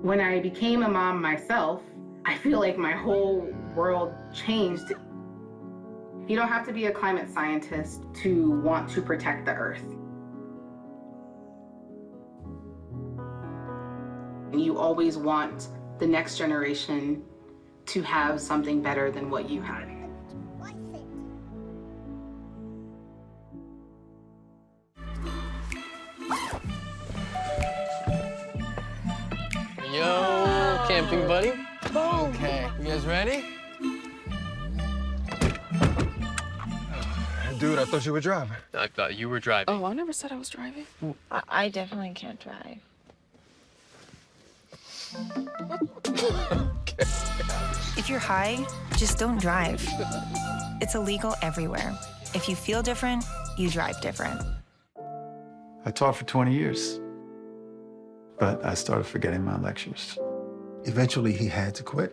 When I became a mom myself, I feel like my whole world changed. You don't have to be a climate scientist to want to protect the earth. You always want the next generation to have something better than what you had. Yo, camping buddy. Okay, you guys ready? Dude, I thought you were driving. I thought you were driving. Oh, I never said I was driving. I definitely can't drive. Okay. If you're high, just don't drive. It's illegal everywhere. If you feel different, you drive different. I taught for 20 years, but I started forgetting my lectures. Eventually, he had to quit.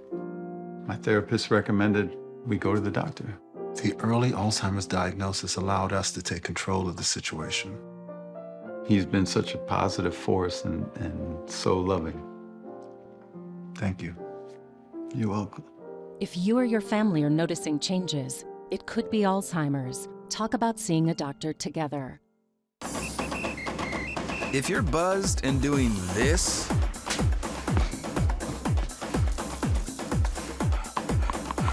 My therapist recommended we go to the doctor. The early Alzheimer's diagnosis allowed us to take control of the situation. He's been such a positive force and so loving. Thank you. You're welcome. If you or your family are noticing changes, it could be Alzheimer's. Talk about seeing a doctor together. If you're buzzed and doing this,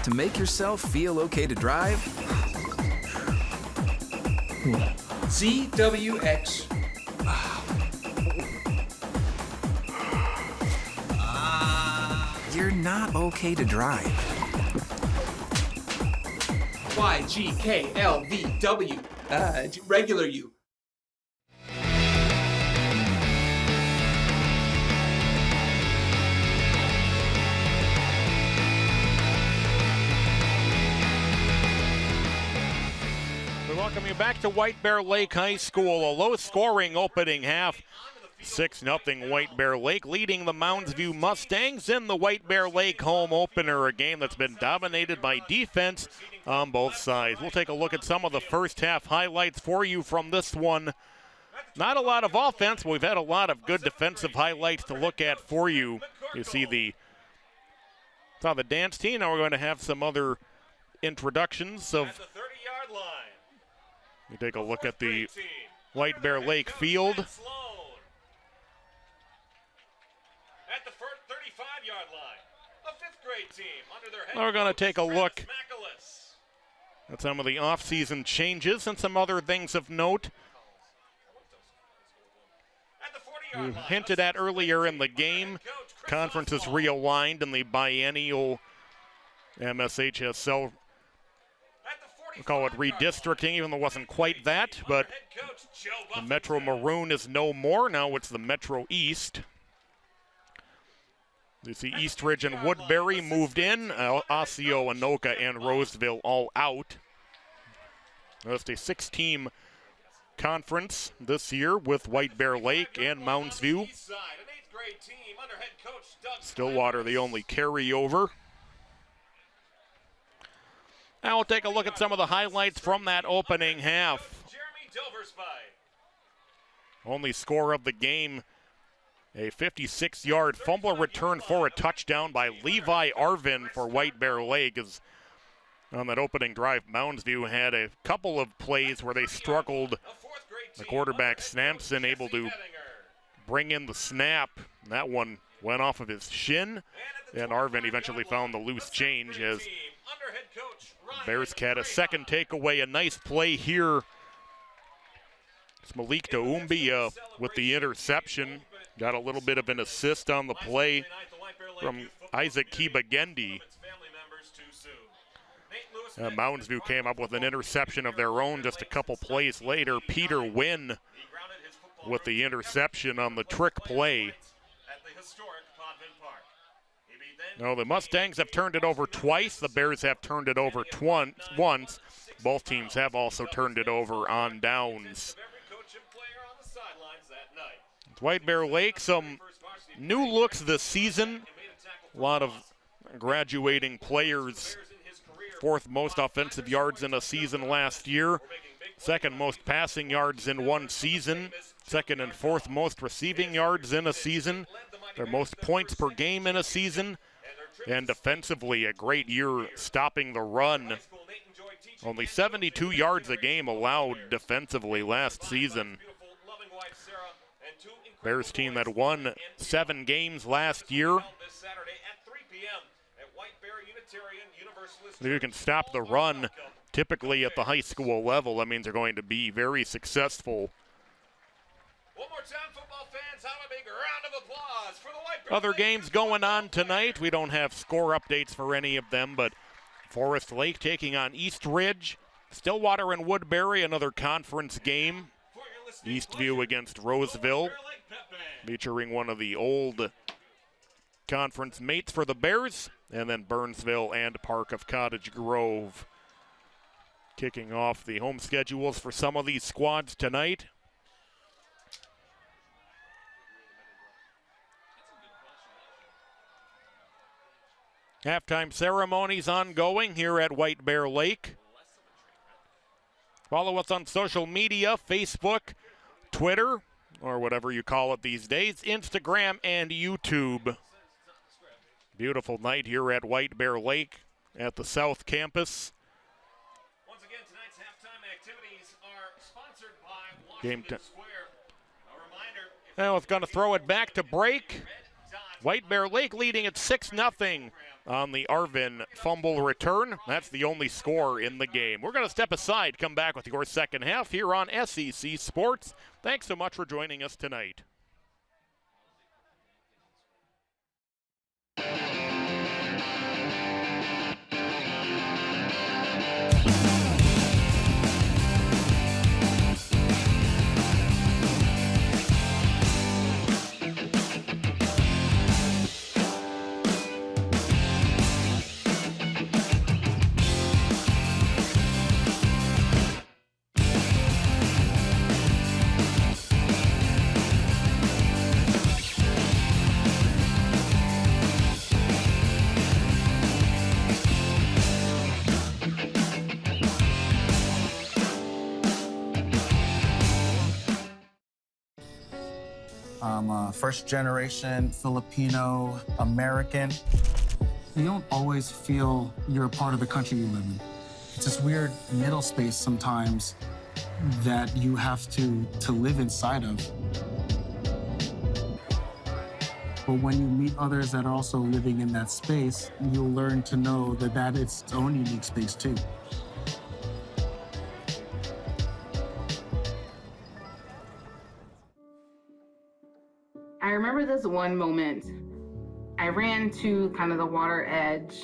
to make yourself feel okay to drive, ZWX. you're not okay to drive. YGKLVW. Regular you. We welcome you back to White Bear Lake High School. A low-scoring opening half. 6-0 White Bear Lake leading the Mounds View Mustangs in the White Bear Lake home opener, a game that's been dominated by defense on both sides. We'll take a look at some of the first half highlights for you from this one. Not a lot of offense, but we've had a lot of good defensive highlights to look at for you. You see saw the dance team. Now we're going to have some other introductions of. You take a look at the White Bear Lake field. At the 35-yard line, the 5th grade team under their head. We're going to take a look at some of the off-season changes and some other things of note. We hinted at earlier in the game, conference is realigned in the biennial MSHSL. We'll call it redistricting, even though it wasn't quite that, but the Metro Maroon is no more. Now it's the Metro East. You see Eastridge and Woodbury moved in, Osseo, Anoka, and Roseville all out. Just a 6-team conference this year with White Bear Lake and Mounds View. Stillwater the only carryover. Now we'll take a look at some of the highlights from that opening half. Only score of the game, a 56-yard fumble return for a touchdown by Levi Arvin for White Bear Lake. As on that opening drive, Mounds View had a couple of plays where they struggled. The quarterback, Snampson, able to bring in the snap. That one went off of his shin, and Arvin eventually found the loose change as Bears had a second takeaway. A nice play here. It's Malik Doumbia with the interception. Got a little bit of an assist on the play from Isaac Kibagendi. Mounds View came up with an interception of their own just a couple plays later. Peter Wynn with the interception on the trick play. No, the Mustangs have turned it over twice. The Bears have turned it over once. Both teams have also turned it over on downs. White Bear Lake, some new looks this season. A lot of graduating players. 4th most offensive yards in a season last year. 2nd most passing yards in one season. 2nd and 4th most receiving yards in a season. Their most points per game in a season. And defensively, a great year stopping the run. Only 72 yards a game allowed defensively last season. Bears team that won 7 games last year. If you can stop the run, typically at the high school level, that means they're going to be very successful. One more time, football fans, have a big round of applause for the White Bear Other games going on tonight. We don't have score updates for any of them, but Forest Lake taking on East Ridge. Stillwater and Woodbury, another conference game. Eastview against Roseville, featuring one of the old conference mates for the Bears, and then Burnsville and Park of Cottage Grove. Kicking off the home schedules for some of these squads tonight. Halftime ceremonies ongoing here at White Bear Lake. Follow us on social media, Facebook, Twitter, or whatever you call it these days, Instagram and YouTube. Beautiful night here at White Bear Lake at the South Campus. Once again, tonight's halftime activities are sponsored by Game Washington time. Square. A reminder, Now it's going to throw it back to break. White Bear Lake leading at 6-0 on the Arvin fumble return. That's the only score in the game. We're going to step aside, come back with your second half here on SEC Sports. Thanks so much for joining us tonight. I'm a first-generation Filipino American. You don't always feel you're a part of the country you live in. It's this weird middle space sometimes that you have to live inside of. But when you meet others that are also living in that space, you'll learn to know that that is its own unique space too. I remember this one moment. I ran to kind of the water edge,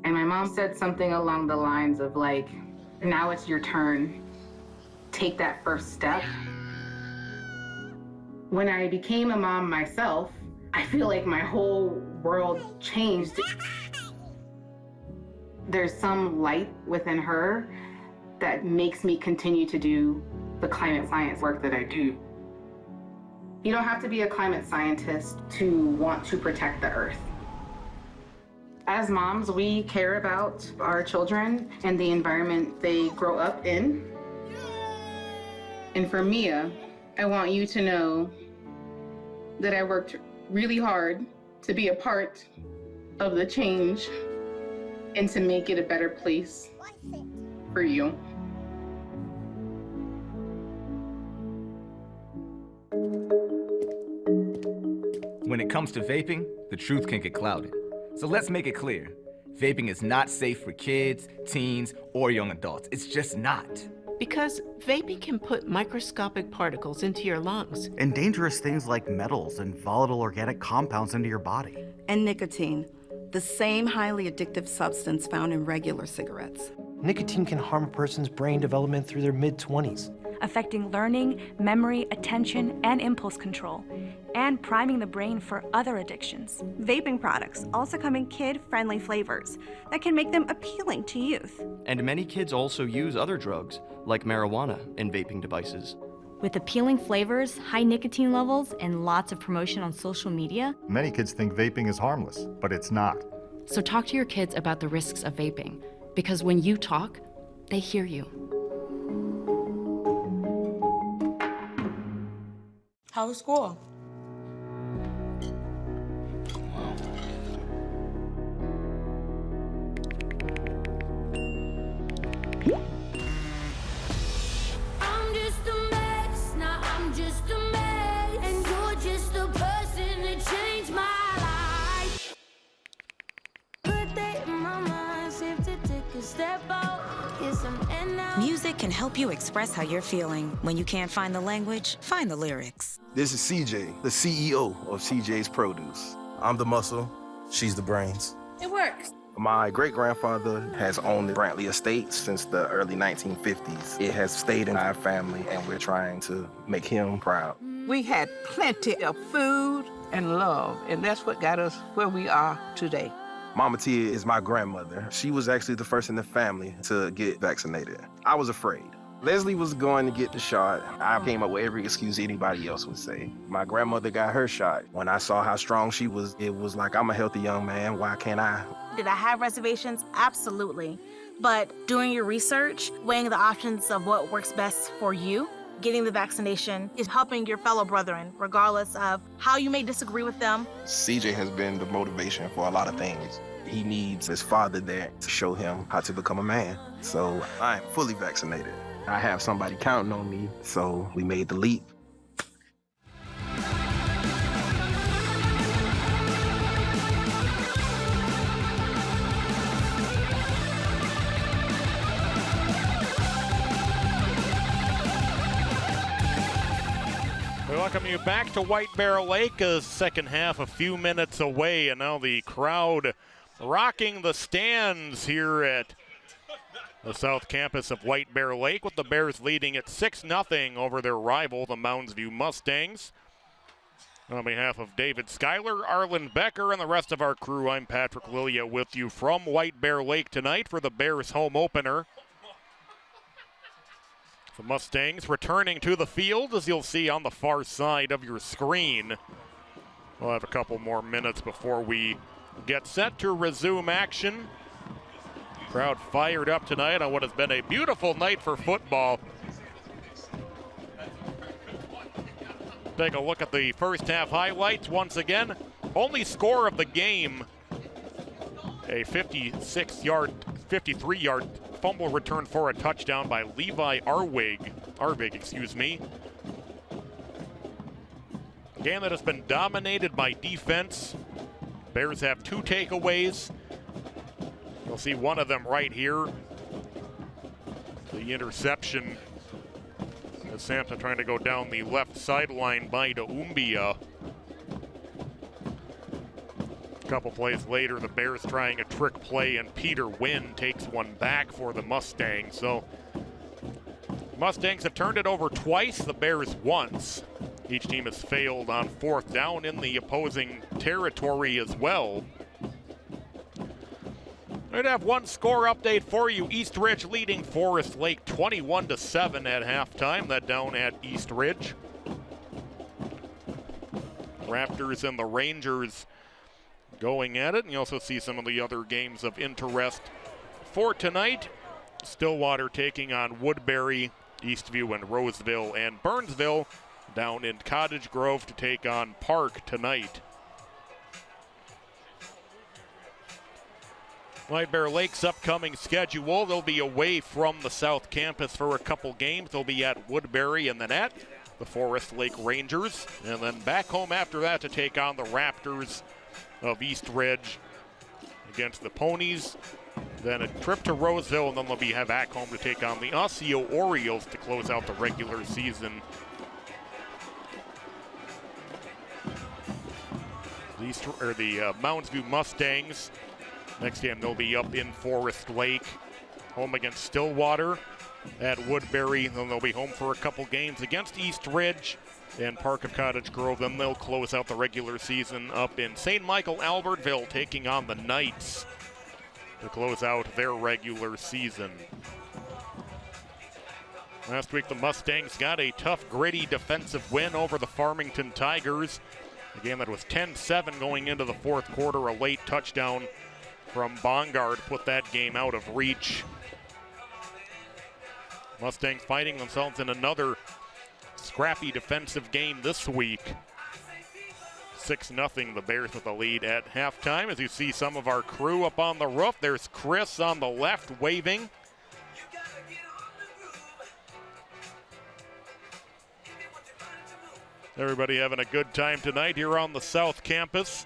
and my mom said something along the lines of like, now it's your turn. Take that first step. When I became a mom myself, I feel like my whole world changed. There's some light within her that makes me continue to do the climate science work that I do. You don't have to be a climate scientist to want to protect the earth. As moms, we care about our children and the environment they grow up in. And for Mia, I want you to know that I worked really hard to be a part of the change and to make it a better place for you. When it comes to vaping, the truth can get clouded. So let's make it clear. Vaping is not safe for kids, teens, or young adults. It's just not. Because vaping can put microscopic particles into your lungs. And dangerous things like metals and volatile organic compounds into your body. And nicotine, the same highly addictive substance found in regular cigarettes. Nicotine can harm a person's brain development through their mid-20s. Affecting learning, memory, attention, and impulse control, and priming the brain for other addictions. Vaping products also come in kid-friendly flavors that can make them appealing to youth. And many kids also use other drugs, like marijuana, in vaping devices. With appealing flavors, high nicotine levels, and lots of promotion on social media, many kids think vaping is harmless, but it's not. So talk to your kids about the risks of vaping, because when you talk, they hear you. How was school? I'm just a mess, now I'm just a mess, and you're just the person that changed my life. Put that in my mind, safe to take a step out. Yes, I'm in now. Music can help you express how you're feeling. When you can't find the language, find the lyrics. This is CJ, the CEO of CJ's Produce. I'm the muscle, she's the brains. It works. My great-grandfather has owned the Brantley Estate since the early 1950s. It has stayed in our family, and we're trying to make him proud. We had plenty of food and love, and that's what got us where we are today. Mama Tia is my grandmother. She was actually the first in the family to get vaccinated. I was afraid. Leslie was going to get the shot. I came up with every excuse anybody else would say. My grandmother got her shot. When I saw how strong she was, it was like, I'm a healthy young man. Why can't I Did I have reservations? Absolutely. But doing your research, weighing the options of what works best for you, getting the vaccination is helping your fellow brethren, regardless of how you may disagree with them. CJ has been the motivation for a lot of things. He needs his father there to show him how to become a man. So I'm fully vaccinated. I have somebody counting on me, so we made the leap. We welcome you back to White Bear Lake, a second half a few minutes away, and now the crowd rocking the stands here at the South Campus of White Bear Lake, with the Bears leading at 6-0 over their rival, the Mounds Mustangs. On behalf of David Schuyler, Arlen Becker, and the rest of our crew, I'm Patrick Lilia with you from White Bear Lake tonight for the Bears home opener. The Mustangs returning to the field, as you'll see on the far side of your screen. We'll have a couple more minutes before we get set to resume action. Crowd fired up tonight on what has been a beautiful night for football. Take a look at the first half highlights once again. Only score of the game, a 53-yard fumble return for a touchdown by Levi Arvig. Game that has been dominated by defense. Bears have 2 takeaways. You'll see one of them right here. The interception as Sampson trying to go down the left sideline by Doumbia. A couple plays later, the Bears trying a trick play, and Peter Wynn takes one back for the Mustangs. So Mustangs have turned it over twice, the Bears once. Each team has failed on 4th down in the opposing territory as well. We'd have one score update for you. East Ridge leading Forest Lake 21-7 at halftime. That down at East Ridge. Raptors and the Rangers going at it. And you also see some of the other games of interest for tonight. Stillwater taking on Woodbury, Eastview and Roseville, and Burnsville down in Cottage Grove to take on Park tonight. White Bear Lake's upcoming schedule, they'll be away from the South Campus for a couple games. They'll be at Woodbury and then at the Forest Lake Rangers, and then back home after that to take on the Raptors of East Ridge against the Ponies. Then a trip to Roseville, and then they'll be back home to take on the Osseo Orioles to close out the regular season. The Mounds Mustangs, next game they'll be up in Forest Lake, home against Stillwater, at Woodbury. Then they'll be home for a couple games against East Ridge and Park of Cottage Grove. Then they'll close out the regular season up in St. Michael, Albertville, taking on the Knights to close out their regular season. Last week, the Mustangs got a tough, gritty defensive win over the Farmington Tigers. A game that was 10-7 going into the fourth quarter. A late touchdown from Bongard put that game out of reach. Mustangs finding themselves in another scrappy defensive game this week. 6-0, the Bears with the lead at halftime. As you see some of our crew up on the roof, there's Chris on the left waving. Everybody having a good time tonight here on the South Campus.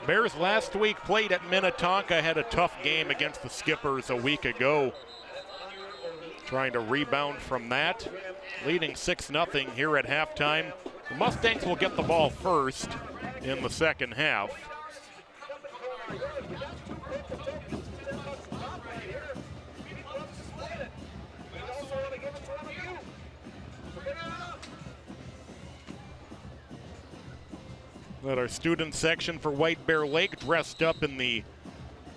Bears last week played at Minnetonka, had a tough game against the Skippers a week ago. Trying to rebound from that, leading 6-0 here at halftime. The Mustangs will get the ball first in the second half. At our student section for White Bear Lake, dressed up in the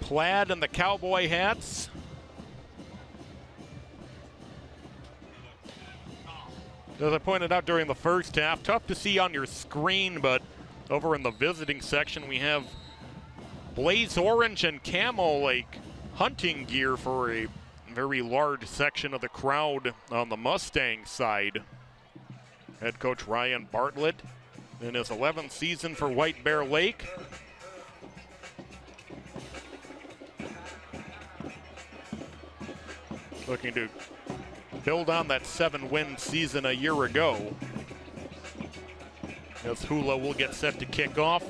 plaid and the cowboy hats. As I pointed out during the first half, tough to see on your screen, but over in the visiting section we have blaze orange and camo like hunting gear for a very large section of the crowd on the Mustang side. Head coach Ryan Bartlett in his 11th season for White Bear Lake. Looking to build on that 7-win season a year ago. As Hula will get set to kick off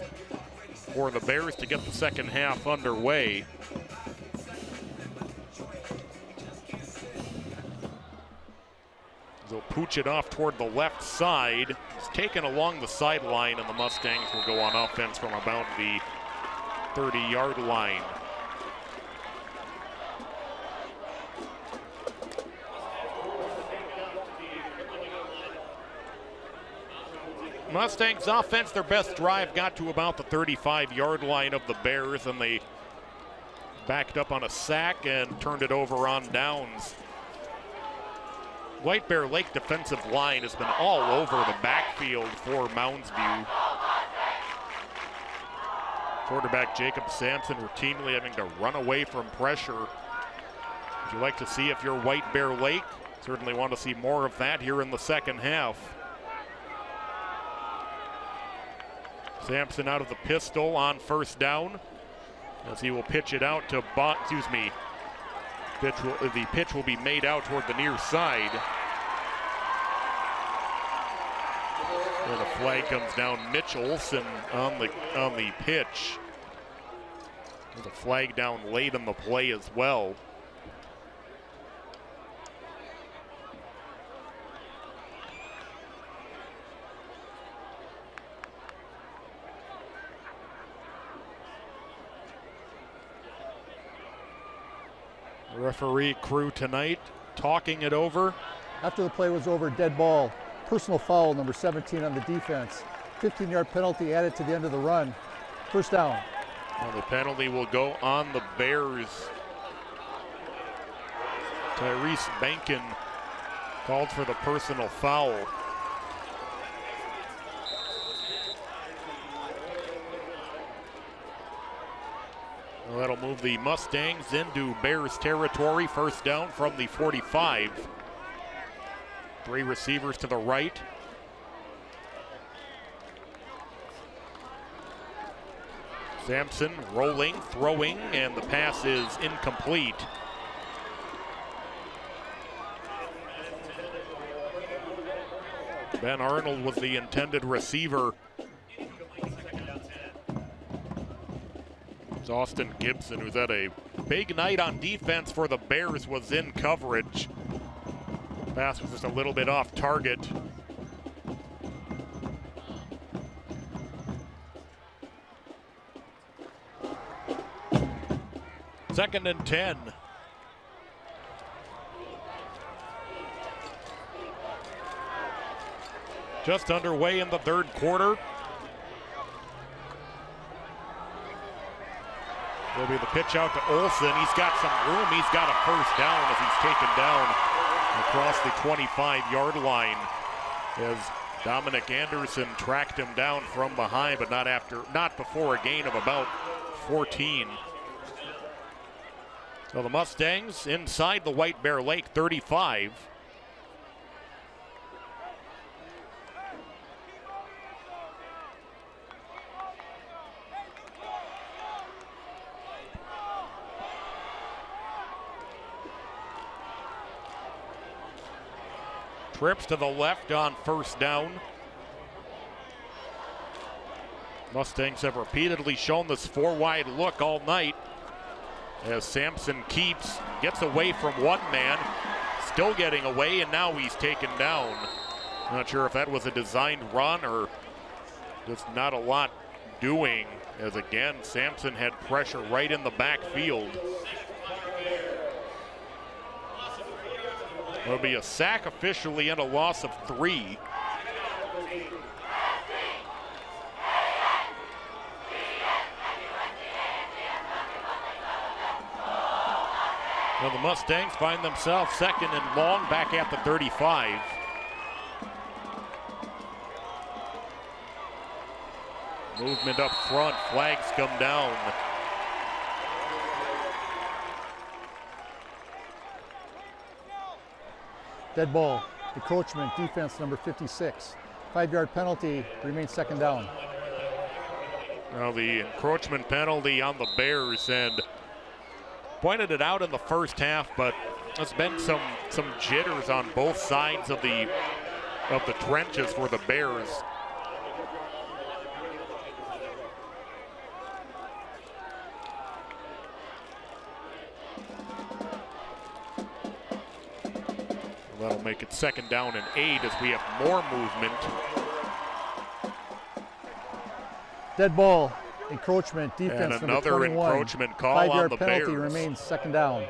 for the Bears to get the second half underway. They'll pooch it off toward the left side. It's taken along the sideline, and the Mustangs will go on offense from about the 30-yard line. Mustangs offense, their best drive got to about the 35-yard line of the Bears, and they backed up on a sack and turned it over on downs. White Bear Lake defensive line has been all over the backfield for Mounds View. Quarterback Jacob Sampson routinely having to run away from pressure. Would you like to see if you're White Bear Lake? Certainly want to see more of that here in the second half. Sampson out of the pistol on first down as he will pitch it out to the pitch will be made out toward the near side. And the flag comes down. Mitch Olson on the pitch. There's a flag down late in the play as well. Referee crew tonight talking it over. After the play was over, dead ball, personal foul, number 17 on the defense. 15-yard penalty added to the end of the run. First down. Well, the penalty will go on the Bears. Tyrese Bankin called for the personal foul. Well, that'll move the Mustangs into Bears territory. First down from the 45. Three receivers to the right. Sampson rolling, throwing, and the pass is incomplete. Ben Arnold was the intended receiver. Austin Gibson, who's had a big night on defense for the Bears, was in coverage. Pass was just a little bit off target. Second and 10. Just underway in the third quarter. Will be the pitch out to Olson. He's got some room. He's got a first down as he's taken down across the 25-yard line as Dominic Anderson tracked him down from behind, but not before a gain of about 14. So the Mustangs inside the White Bear Lake 35. Trips to the left on first down. Mustangs have repeatedly shown this four-wide look all night as Sampson gets away from one man, still getting away, and now he's taken down. Not sure if that was a designed run or just not a lot doing, as again, Sampson had pressure right in the backfield. It'll be a sack officially and a loss of 3. Well, the Mustangs find themselves second and long back at the 35. Movement up front, flags come down. Dead ball, encroachment, defense number 56. 5-yard penalty, remains second down. Now the encroachment penalty on the Bears, and pointed it out in the first half, but there's been some jitters on both sides of the trenches for the Bears. That'll make it second down and 8 as we have more movement. Dead ball, encroachment, defense and number 21. another encroachment call on the 5-yard penalty, Bears. remains second down.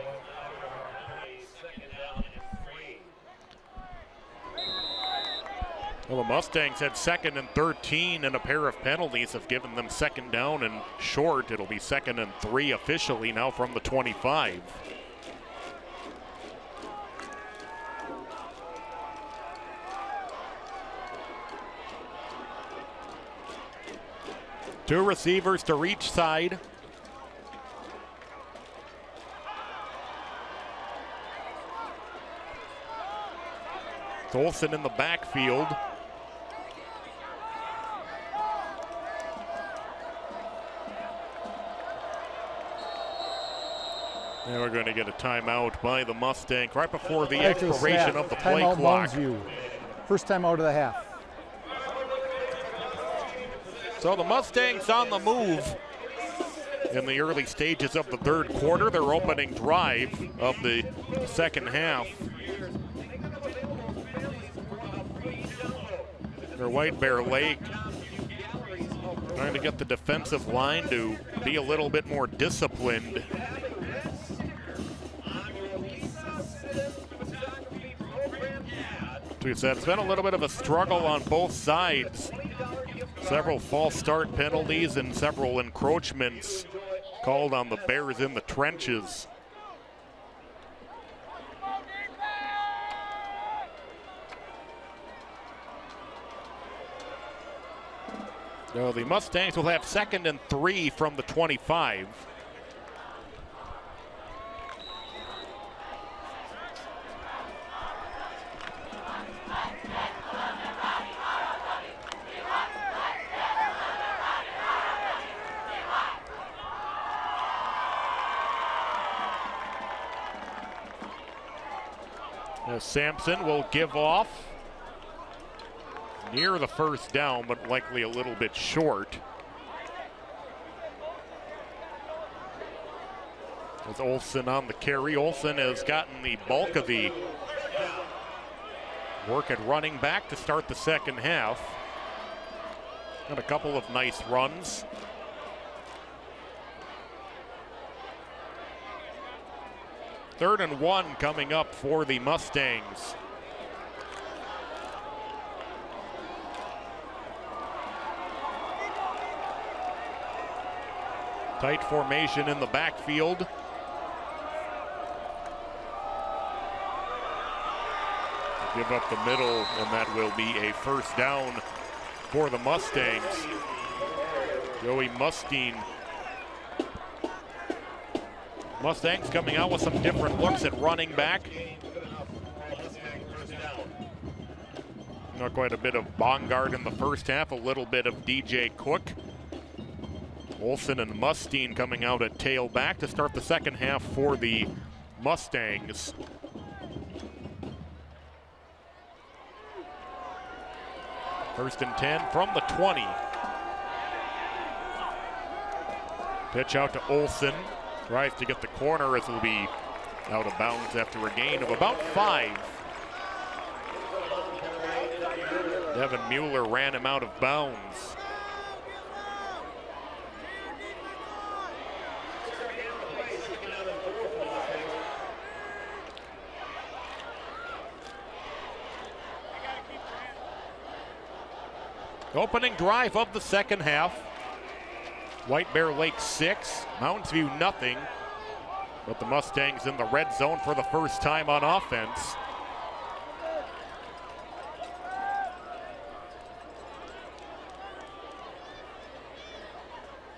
Well, the Mustangs had 2nd and 13, and a pair of penalties have given them second down and short. It'll be 2nd and 3 officially now from the 25. Two receivers to each side. Olsen in the backfield. And we're going to get a timeout by the Mustangs right before the expiration of the play timeout, clock. Mounds. First time out of the half. So the Mustangs on the move in the early stages of the third quarter. Their opening drive of the second half. Their White Bear Lake trying to get the defensive line to be a little bit more disciplined. As we said, it's been a little bit of a struggle on both sides. Several false start penalties and several encroachments called on the Bears in the trenches. So the Mustangs will have 2nd and 3 from the 25. Sampson will give off near the first down, but likely a little bit short. With Olsen on the carry. Olsen has gotten the bulk of the work at running back to start the second half. Got a couple of nice runs. Third and 1 coming up for the Mustangs. Tight formation in the backfield. Give up the middle, and that will be a first down for the Mustangs. Joey Mustine. Mustangs coming out with some different looks at running back. Not quite a bit of Bongard in the first half, a little bit of DJ Cook. Olsen and Mustine coming out at tailback to start the second half for the Mustangs. First and 10 from the 20. Pitch out to Olsen. Tries to get the corner as it will be out of bounds after a gain of about 5. Devin Mueller ran him out of bounds. Opening drive of the second half. White Bear Lake 6, Mounds View nothing. But the Mustangs in the red zone for the first time on offense.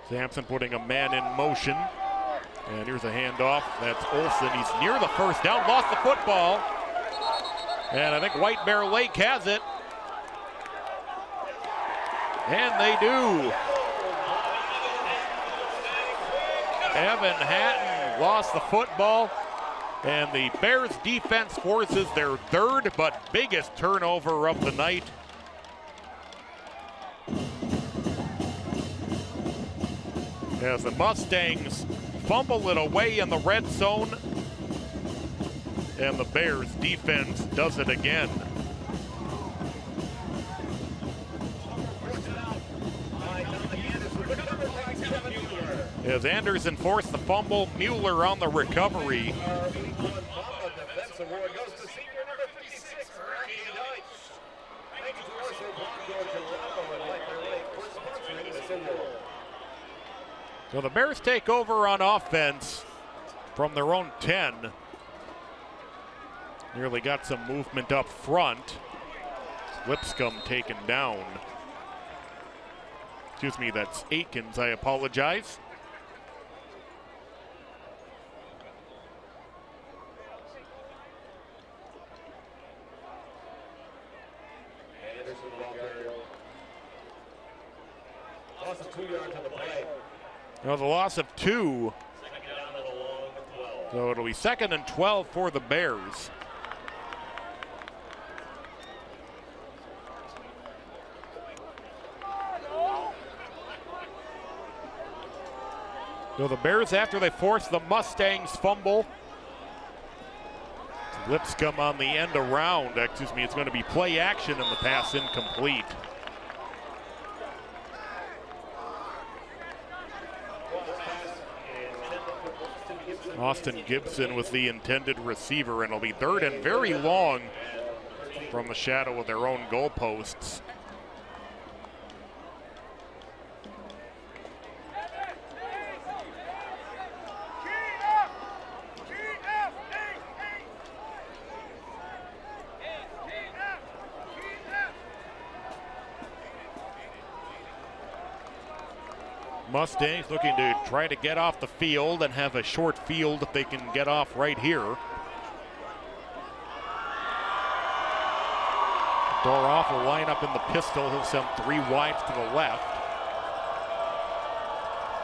Sampson putting a man in motion. And here's a handoff. That's Olsen. He's near the first down, lost the football. And I think White Bear Lake has it. And they do. Evan Hatton lost the football. And the Bears defense forces their third but biggest turnover of the night. As the Mustangs fumble it away in the red zone, and the Bears defense does it again. As Anderson forced the fumble, Mueller on the recovery. So the Bears take over on offense from their own 10. Nearly got some movement up front. Lipscomb taken down. Excuse me, that's Aikens, I apologize. Loss of 2 yards on the play. Now the loss of 2. So it'll be 2nd and 12 for the Bears. So the Bears, after they force the Mustangs fumble, Lipscomb on the end around. Excuse me, it's going to be play action and the pass incomplete. Austin Gibson was the intended receiver, and it'll be 3rd and very long from the shadow of their own goalposts. Mustangs looking to try to get off the field and have a short field if they can get off right here. Doroff will line up in the pistol. He'll send 3 wides to the left.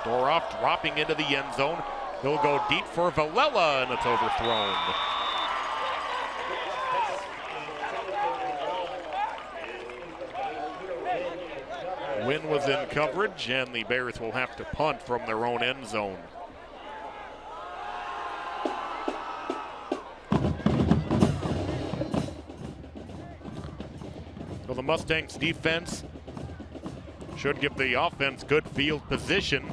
Doroff dropping into the end zone. He'll go deep for Villela, and it's overthrown. Wynn was in coverage, and the Bears will have to punt from their own end zone. So the Mustangs defense should give the offense good field position.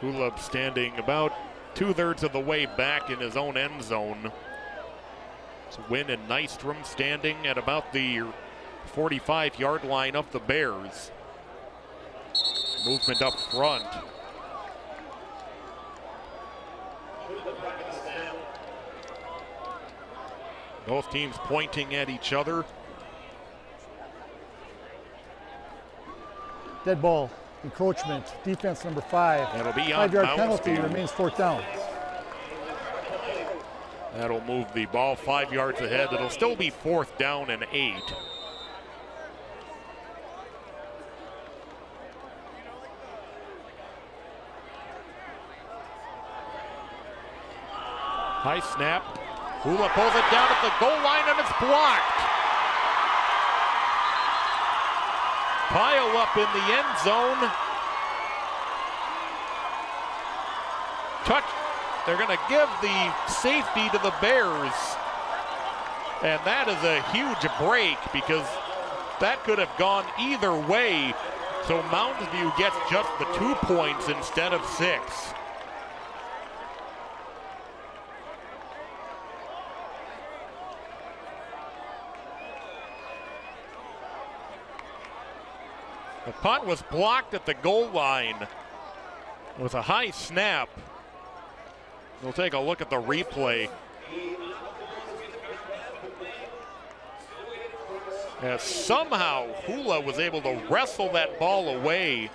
Hulub standing about 2/3 of the way back in his own end zone. So Wynn and Nystrom standing at about the 45-yard line of the Bears. Movement up front. Both teams pointing at each other. Dead ball. Encroachment, defense number 5. That'll be on 5-yard Mounds penalty, field. remains 4th down. That'll move the ball 5 yards ahead. It'll still be 4th down and 8. High snap. Hula pulls it down at the goal line and it's blocked. Pile up in the end zone. Touch. They're going to give the safety to the Bears. And that is a huge break because that could have gone either way. So Mounds View gets just the 2 points instead of 6. punt was blocked at the goal line. It was a high snap. We'll take a look at the replay. As somehow Hula was able to wrestle that ball away.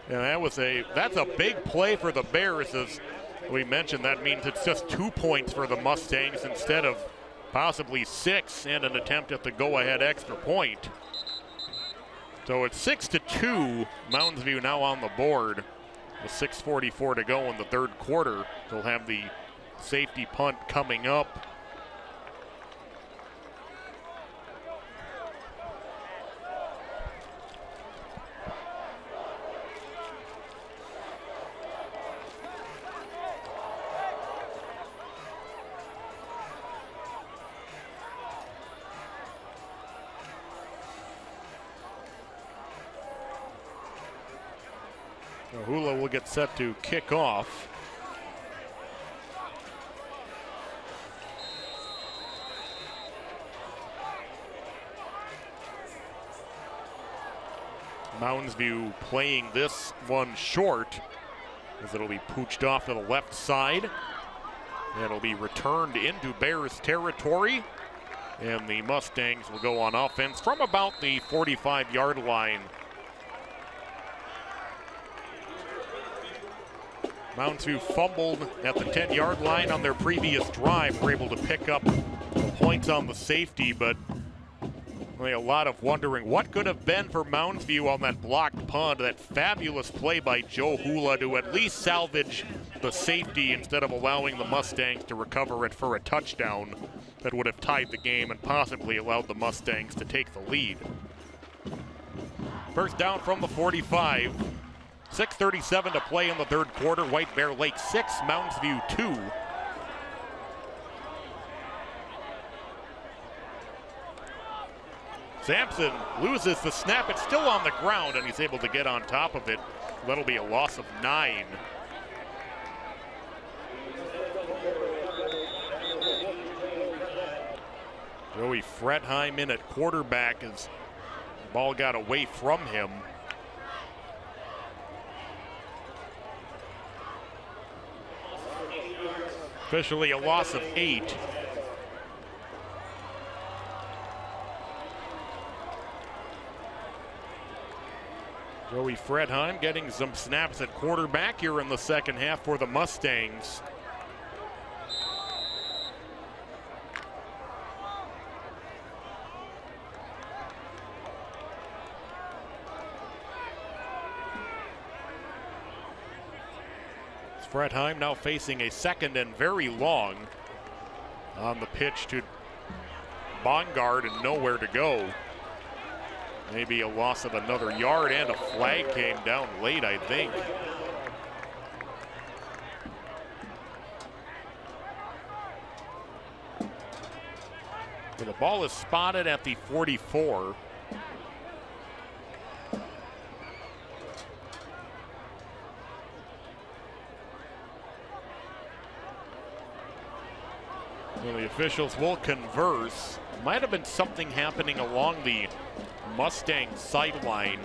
And that's a big play for the Bears. As we mentioned, that means it's just 2 points for the Mustangs instead of possibly 6 and an attempt at the go-ahead extra point. So it's 6-2. Mounds View now on the board with 6:44 to go in the third quarter. They'll have the safety punt coming up. Hula will get set to kick off. Mounds View playing this one short as it'll be pooched off to the left side. It'll be returned into Bears territory, and the Mustangs will go on offense from about the 45-yard line. Mounds View fumbled at the 10-yard line on their previous drive. Were able to pick up the points on the safety, but really a lot of wondering what could have been for Mounds View on that blocked punt. That fabulous play by Joe Hula to at least salvage the safety instead of allowing the Mustangs to recover it for a touchdown that would have tied the game and possibly allowed the Mustangs to take the lead. First down from the 45. 6:37 to play in the third quarter. White Bear Lake 6, Mounds View 2. Sampson loses the snap. It's still on the ground, and he's able to get on top of it. That'll be a loss of 9. Joey Fredheim in at quarterback as the ball got away from him. Officially a loss of 8. Joey Fredheim getting some snaps at quarterback here in the second half for the Mustangs. Fredheim now facing a second and very long on the pitch to Bongard and nowhere to go. Maybe a loss of another yard, and a flag came down late, I think. So the ball is spotted at the 44. Well, the officials will converse. Might have been something happening along the Mustang sideline.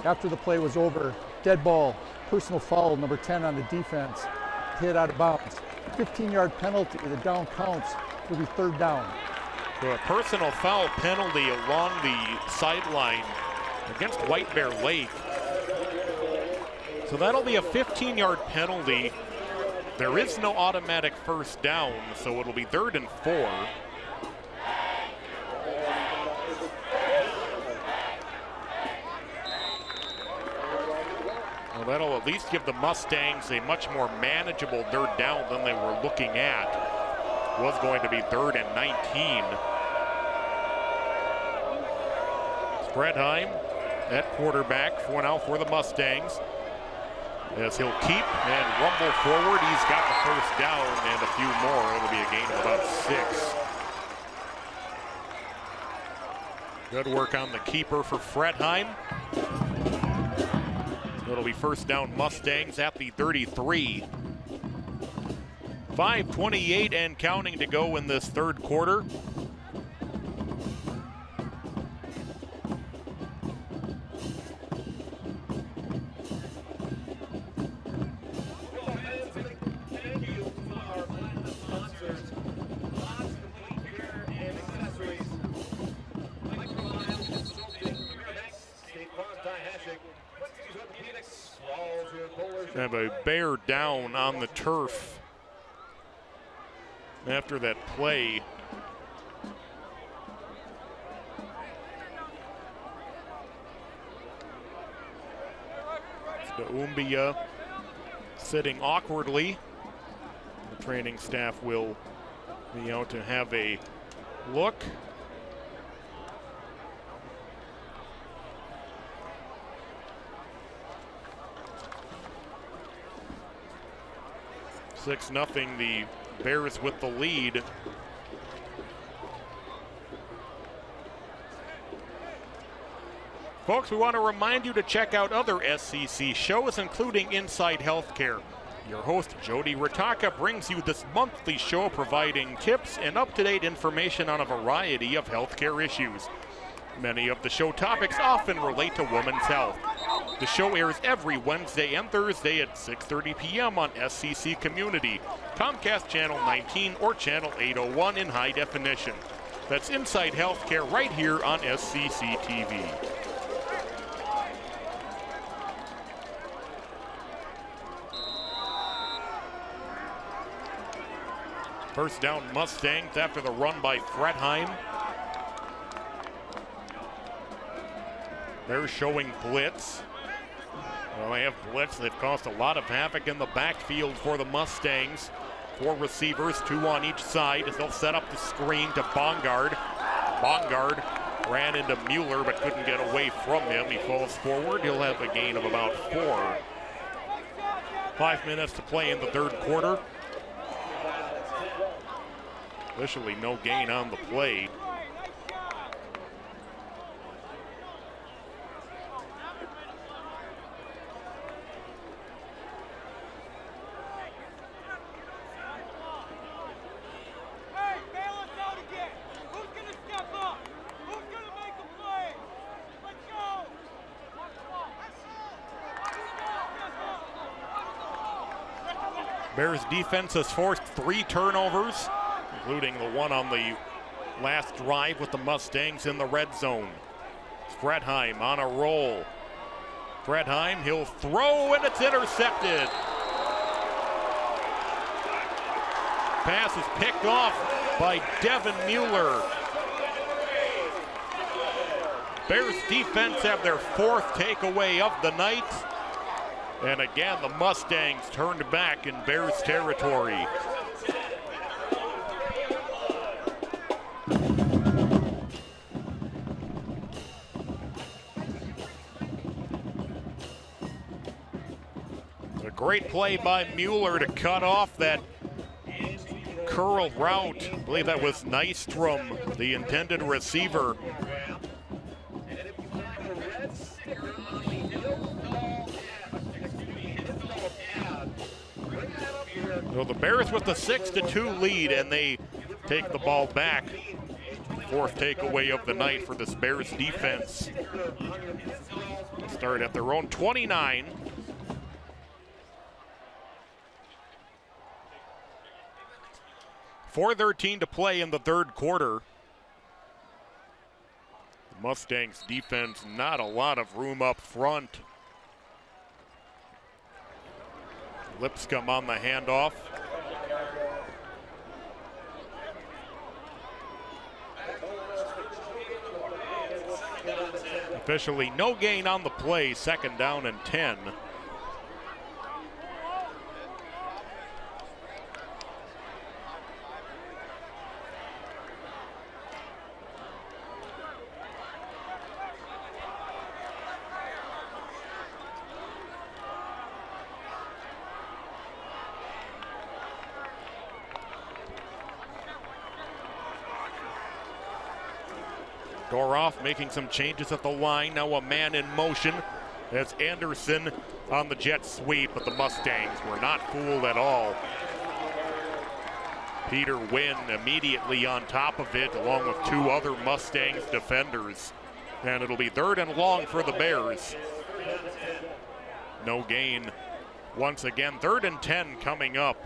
After the play was over, dead ball, personal foul, number 10 on the defense, hit out of bounds. 15-yard penalty, the down counts, will be third down. So a personal foul penalty along the sideline against White Bear Lake. So that'll be a 15-yard penalty. There is no automatic first down, so it'll be 3rd and 4. Well, that'll at least give the Mustangs a much more manageable 3rd down than they were looking at. Was going to be 3rd and 19. Fredheim at quarterback for now for the Mustangs. As he'll keep and rumble forward, he's got the first down and a few more. It'll be a gain of about 6. Good work on the keeper for Fredheim. It'll be first down Mustangs at the 33. 5:28 and counting to go in this third quarter. Have a bear down on the turf after that play. Doumbia sitting awkwardly. The training staff will be out to have a look. Six nothing, the Bears with the lead. Folks, we want to remind you to check out other SCC shows, including Inside Healthcare. Your host, Jody Ritaka, brings you this monthly show providing tips and up-to-date information on a variety of healthcare issues. Many of the show topics often relate to women's health. The show airs every Wednesday and Thursday at 6:30 p.m. on SCC Community, Comcast Channel 19 or Channel 801 in high definition. That's Inside Healthcare right here on SCC TV. First down Mustangs after the run by Fredheim. They're showing blitz. Well, they have blitz. They've caused a lot of havoc in the backfield for the Mustangs. 4 receivers, 2 on each side as they'll set up the screen to Bongard. Bongard ran into Mueller but couldn't get away from him. He falls forward. He'll have a gain of about 4. 5 minutes to play in the third quarter. Officially no gain on the play. Bears defense has forced 3 turnovers, including the one on the last drive with the Mustangs in the red zone. Fredheim on a roll. Fredheim, he'll throw and it's intercepted. Pass is picked off by Devin Mueller. Bears defense have their 4th takeaway of the night. And again, the Mustangs turned back in Bears territory. A great play by Mueller to cut off that curl route. I believe that was Nystrom, the intended receiver. So the Bears with the 6-2 lead, and they take the ball back. 4th takeaway of the night for this Bears defense. They'll start at their own 29. .413 to play in the third quarter. The Mustangs defense, not a lot of room up front. Lipscomb on the handoff. Officially no gain on the play, 2nd down and 10. Doroff making some changes at the line. Now a man in motion as Anderson on the jet sweep, but the Mustangs were not fooled at all. Peter Wynn immediately on top of it, along with two other Mustangs defenders. And it'll be 3rd and long for the Bears. No gain. Once again, 3rd and 10 coming up.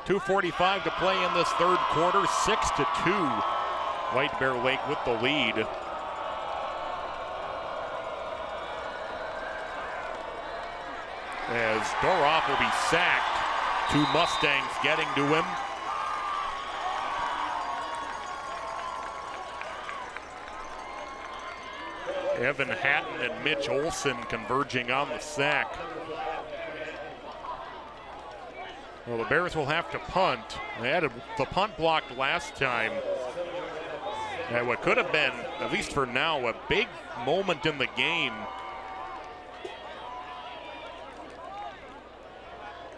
.245 to play in this 3rd quarter, 6-2. White Bear Lake with the lead. As Doroff will be sacked, 2 Mustangs getting to him. Evan Hatton and Mitch Olson converging on the sack. Well, the Bears will have to punt. They had the punt blocked last time. And what could have been, at least for now, a big moment in the game.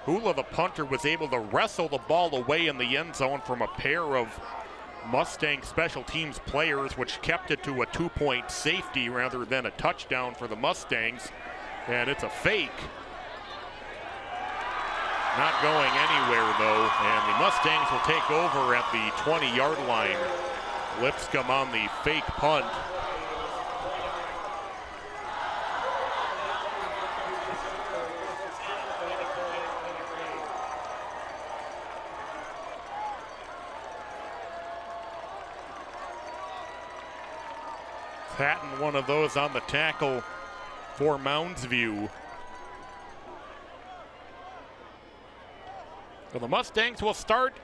Hula, the punter, was able to wrestle the ball away in the end zone from a pair of Mustang special teams players, which kept it to a 2-point safety rather than a touchdown for the Mustangs. And it's a fake. Not going anywhere, though, and the Mustangs will take over at the 20-yard line. Lipscomb on the fake punt. Hatton, one of those on the tackle for Mounds View. So the Mustangs will start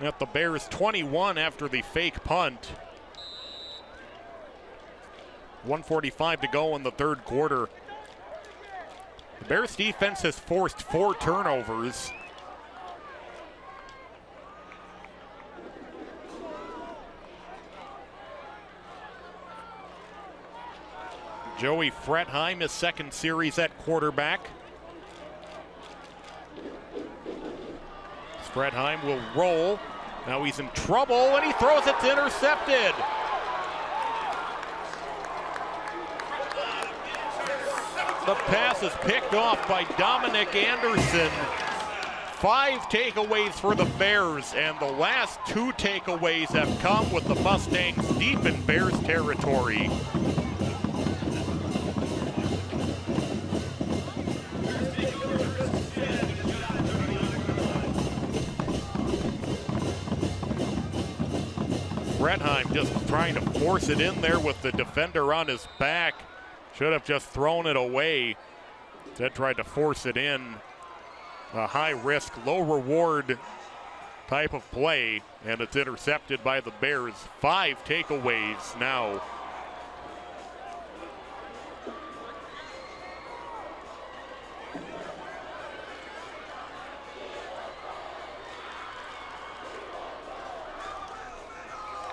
at the Bears 21 after the fake punt. 1:45 to go in the 3rd quarter. The Bears defense has forced 4 turnovers. Joey Fretheim, his 2nd series at quarterback. Fretheim will roll. Now he's in trouble and he throws it, intercepted. The pass is picked off by Dominic Anderson. 5 takeaways for the Bears, and the last 2 takeaways have come with the Mustangs deep in Bears territory. Fretheim just trying to force it in there with the defender on his back. Should have just thrown it away. Instead tried to force it in. A high risk, low reward type of play, and it's intercepted by the Bears. 5 takeaways now.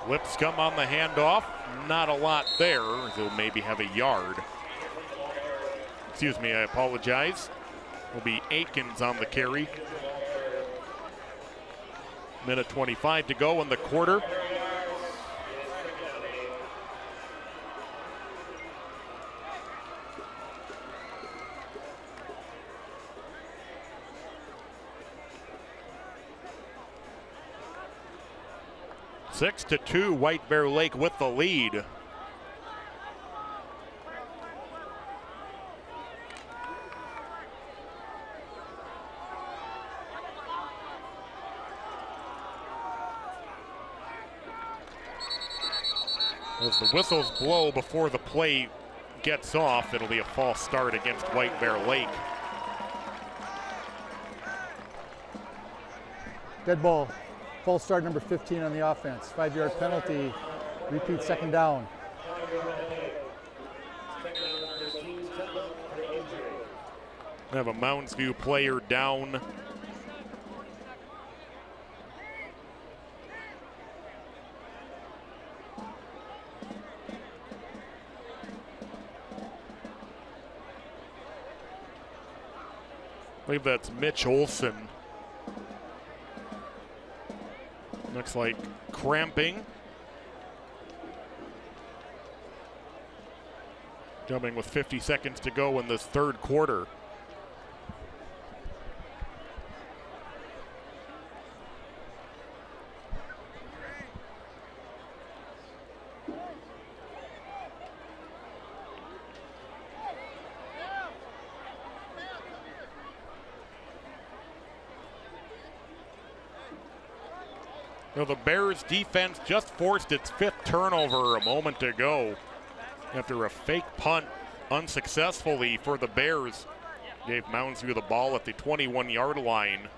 Lipscomb on the handoff. Not a lot there. He'll maybe have a yard. Excuse me, I apologize. Will be Aikens on the carry. Minute 25 to go in the quarter. Six to 2, White Bear Lake with the lead. As the whistles blow before the play gets off, it'll be a false start against White Bear Lake. Dead ball. False start number 15 on the offense. 5-yard penalty. Repeat 2nd down. We have a Mounds View player down. I believe that's Mitch Olson. Looks like cramping. Jumping with 50 seconds to go in this third quarter. Now the Bears defense just forced its 5th turnover a moment ago after a fake punt unsuccessfully for the Bears. Gave Mounds the ball at the 21-yard line.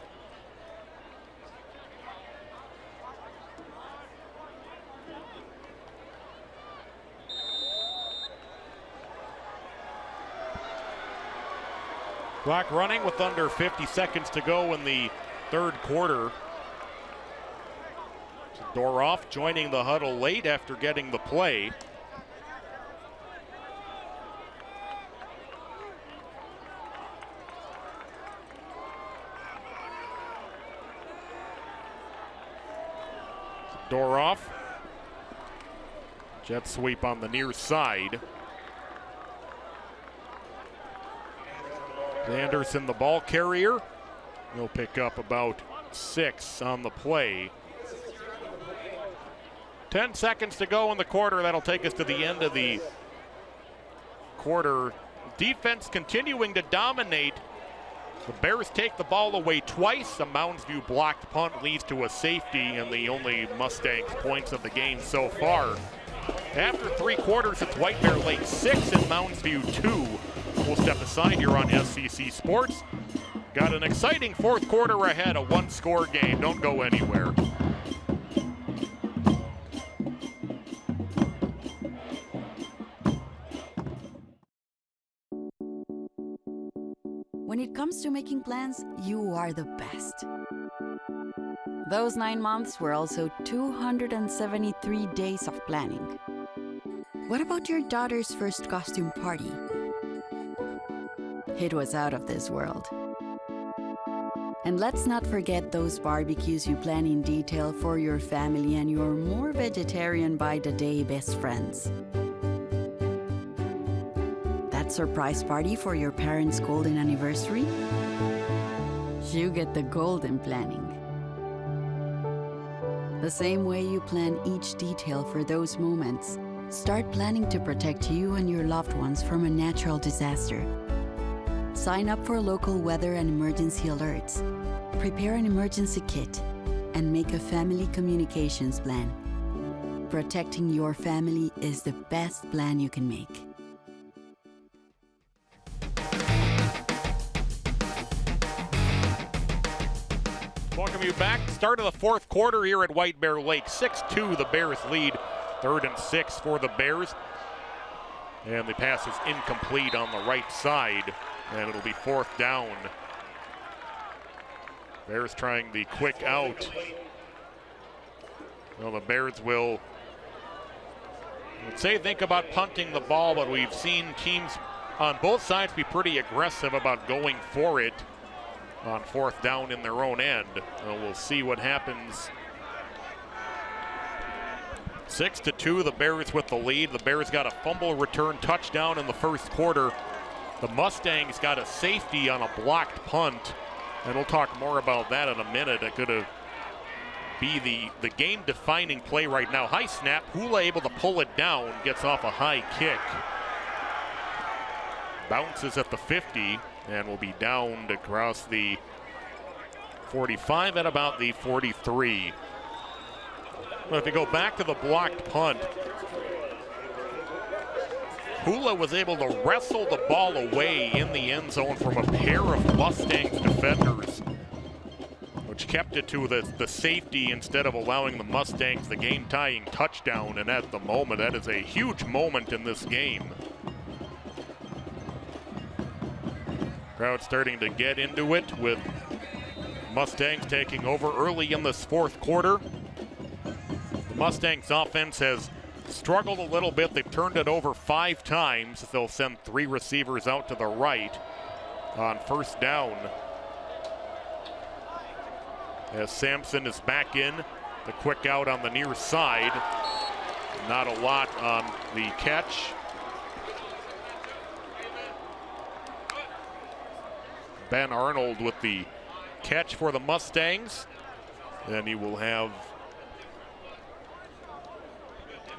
Clock running with under 50 seconds to go in the third quarter. Doroff joining the huddle late after getting the play. Doroff. Jet sweep on the near side. Anderson, the ball carrier. He'll pick up about 6 on the play. 10 seconds to go in the quarter. That'll take us to the end of the quarter. Defense continuing to dominate. The Bears take the ball away twice. A Mounds View blocked punt leads to a safety, and the only Mustangs points of the game so far. After 3 quarters, it's White Bear Lake 6 and Mounds View 2. We'll step aside here on SCC Sports. Got an exciting fourth quarter ahead, a 1-score game. Don't go anywhere. When it comes to making plans, you are the best. Those 9 months were also 273 days of planning. What about your daughter's first costume party? It was out of this world. And let's not forget those barbecues you plan in detail for your family and your more vegetarian by the day best friends. That surprise party for your parents' golden anniversary? You get the golden planning. The same way you plan each detail for those moments, start planning to protect you and your loved ones from a natural disaster. Sign up for local weather and emergency alerts. Prepare an emergency kit and make a family communications plan. Protecting your family is the best plan you can make. Welcome you back. Start of the fourth quarter here at White Bear Lake. 6-2, the Bears lead. 3rd and 6 for the Bears. And the pass is incomplete on the right side, and it'll be 4th down. Bears trying the quick out. Well, the Bears will, I would say, think about punting the ball, but we've seen teams on both sides be pretty aggressive about going for it on 4th down in their own end. We'll see what happens. 6-2, the Bears with the lead. The Bears got a fumble return touchdown in the first quarter. The Mustangs got a safety on a blocked punt, and we'll talk more about that in a minute. It could have be the game-defining play right now. High snap, Hula able to pull it down, gets off a high kick. Bounces at the 50, and will be downed across the 45 at about the 43. Well, if you go back to the blocked punt, Hula was able to wrestle the ball away in the end zone from a pair of Mustangs defenders, which kept it to the safety instead of allowing the Mustangs the game-tying touchdown. And at the moment, that is a huge moment in this game. Crowd starting to get into it with Mustangs taking over early in this fourth quarter. The Mustangs offense has struggled a little bit. They've turned it over 5 times. They'll send 3 receivers out to the right on 1st down. as Sampson is back in. The quick out on the near side. Not a lot on the catch. Ben Arnold with the catch for the Mustangs. Then he will have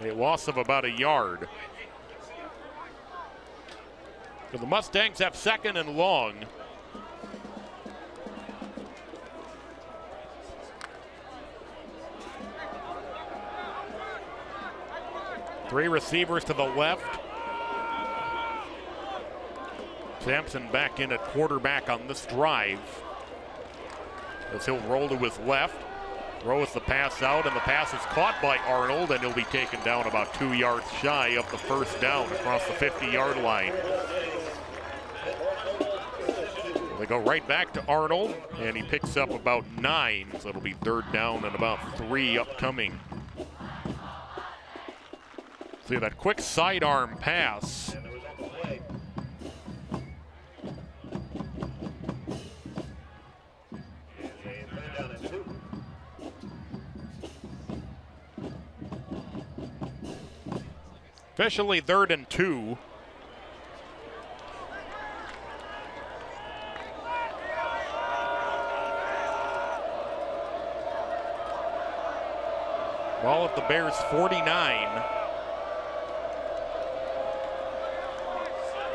a loss of about a yard. So the Mustangs have second and long. Three receivers to the left. Sampson back in at quarterback on this drive. As he'll roll to his left. Throws the pass out, and the pass is caught by Arnold, and he'll be taken down about 2 yards shy of the first down across the 50-yard line. They go right back to Arnold, and he picks up about 9, so it'll be third down and about 3 upcoming. See that quick sidearm pass. Officially 3rd and 2. Ball at the Bears 49.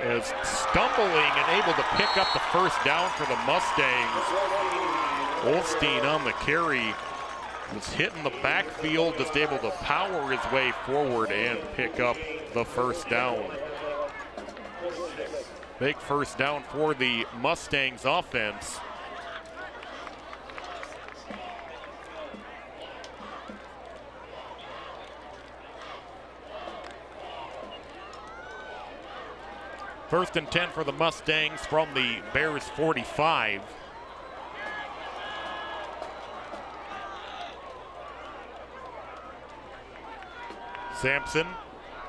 Is stumbling and able to pick up the first down for the Mustangs. Olstein on the carry. Was hitting the backfield, just able to power his way forward and pick up the first down. Big first down for the Mustangs offense. First and 10 for the Mustangs from the Bears 45. Sampson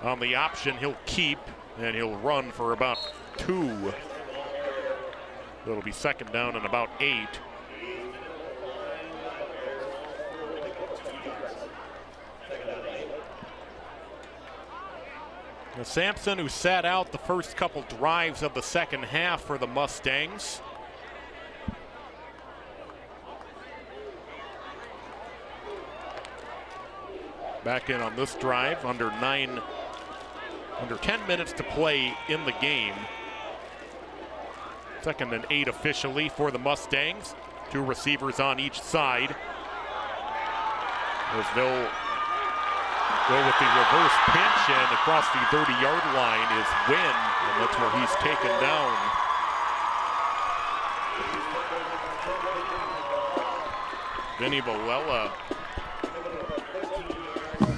on the option, he'll keep, and he'll run for about 2. It'll be second down and about 8. Now Sampson, who sat out the first couple drives of the second half for the Mustangs. Back in on this drive, under 10 minutes to play in the game. Second and 8 officially for the Mustangs. 2 receivers on each side. As they'll go with the reverse pitch, and across the 30-yard line is Wynn, and that's where he's taken down. Vinny Valella.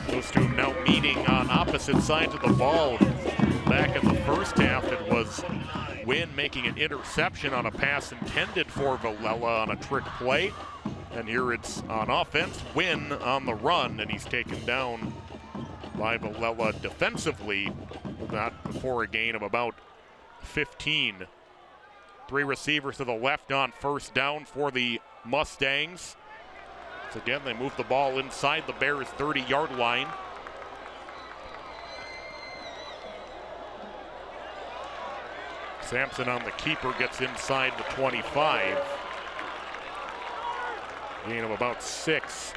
Those two now meeting on opposite sides of the ball. Back in the first half, it was Wynn making an interception on a pass intended for Valella on a trick play. And here it's on offense, Wynn on the run, and he's taken down by Valella defensively, not before a gain of about 15. 3 receivers to the left on first down for the Mustangs. So again, they move the ball inside the Bears' 30-yard line. Sampson on the keeper gets inside the 25. Gain of about 6.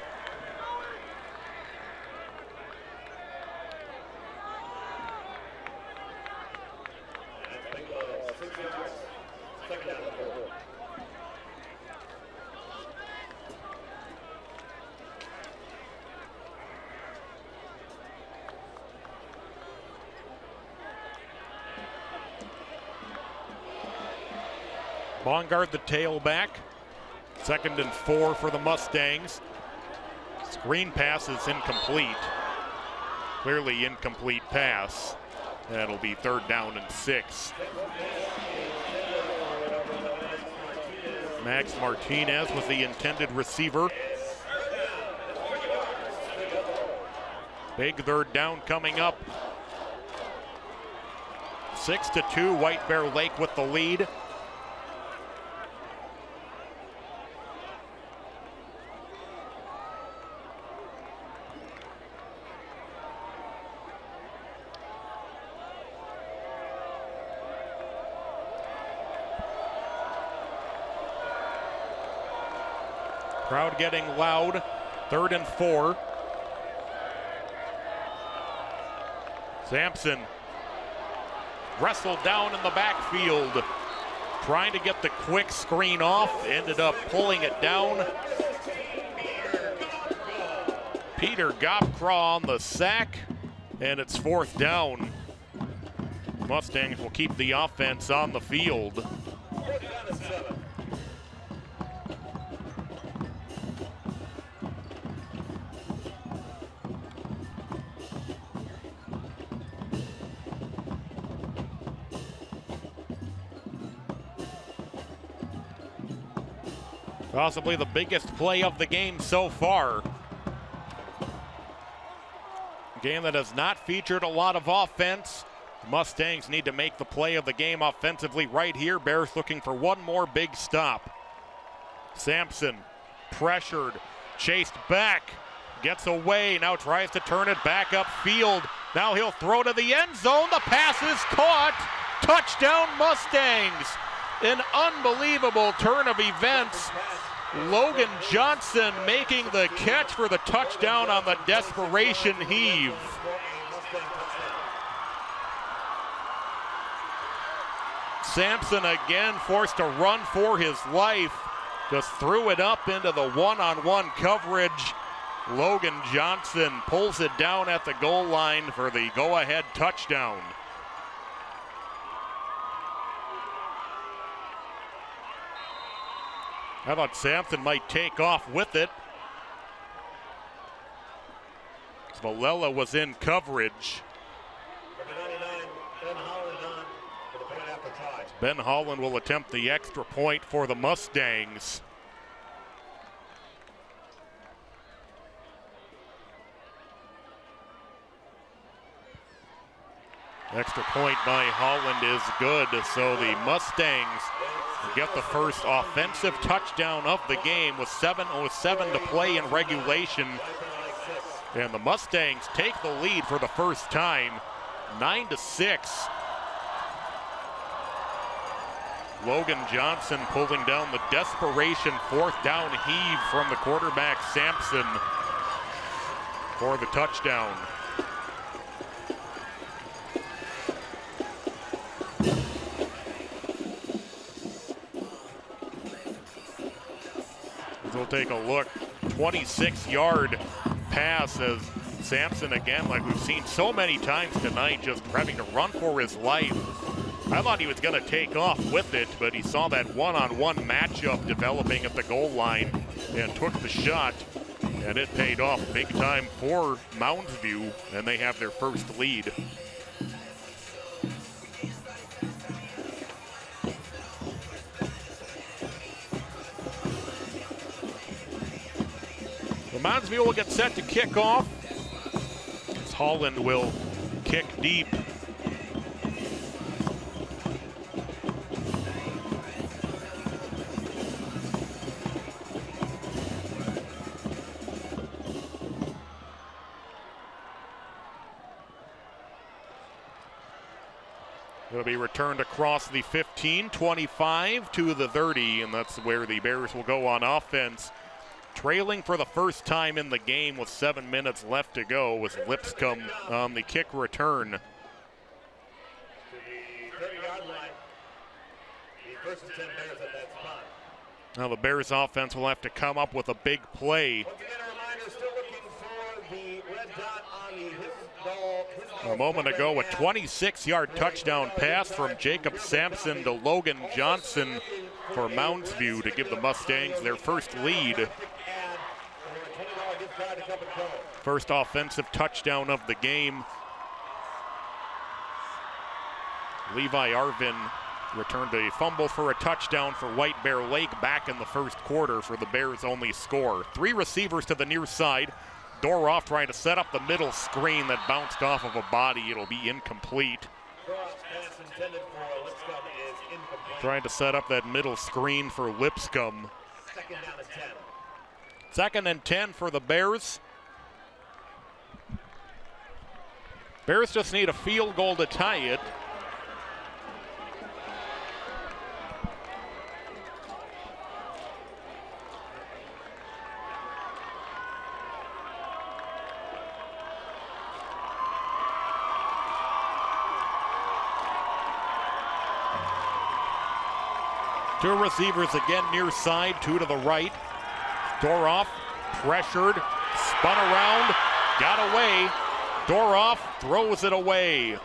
Bongard, the tailback. 2nd and 4 for the Mustangs. Screen pass is incomplete. Clearly incomplete pass. That'll be 3rd down and 6. Max Martinez was the intended receiver. Big 3rd down coming up. 6-2, White Bear Lake with the lead. Crowd getting loud. 3rd and 4. Sampson wrestled down in the backfield, trying to get the quick screen off, ended up pulling it down. Peter Gopcraw on the sack, and it's 4th down. Mustangs will keep the offense on the field. Possibly the biggest play of the game so far. A game that has not featured a lot of offense. The Mustangs need to make the play of the game offensively right here. Bears looking for one more big stop. Sampson pressured, chased back, gets away, now tries to turn it back upfield. Now he'll throw to the end zone. The pass is caught. Touchdown Mustangs. An unbelievable turn of events. Logan Johnson making the catch for the touchdown on the desperation heave. Sampson again forced to run for his life. Just threw it up into the one-on-one coverage. Logan Johnson pulls it down at the goal line for the go-ahead touchdown. I thought Sampson might take off with it. Valella was in coverage. Ben Holland will attempt the extra point for the Mustangs. Extra point by Holland is good, so the Mustangs get the first offensive touchdown of the game with 7:07 to play in regulation. And the Mustangs take the lead for the first time, 9-6. Logan Johnson pulling down the desperation 4th down heave from the quarterback Sampson for the touchdown. We'll take a look. 26-yard pass as Sampson, again, like we've seen so many times tonight, just having to run for his life. I thought he was going to take off with it, but he saw that one-on-one matchup developing at the goal line and took the shot, and it paid off big time for Mounds View, and they have their first lead. Mounds View will get set to kick off. As Holland will kick deep. It'll be returned across the 15, 25 to the 30, and that's where the Bears will go on offense. Trailing for the first time in the game with 7 minutes left to go was Lipscomb on the kick return. To the 30-yard line. The first and 10 Bears at that spot. Now the Bears offense will have to come up with a big play. Once again, a reminder, still looking for the red dot on the his ball. A moment ago, a 26-yard touchdown pass from Jacob Sampson to Logan Johnson for Mounds View to give the Mustangs their first lead. First offensive touchdown of the game. Levi Arvin returned a fumble for a touchdown for White Bear Lake back in the first quarter for the Bears' only score. 3 receivers to the near side. Doroff trying to set up the middle screen that bounced off of a body. It'll be incomplete. Trying to set up that middle screen for Lipscomb. 2nd and 10 for the Bears. Bears just need a field goal to tie it. Two receivers again near side, two to the right. Doroff pressured, spun around, got away. Doroff throws it away.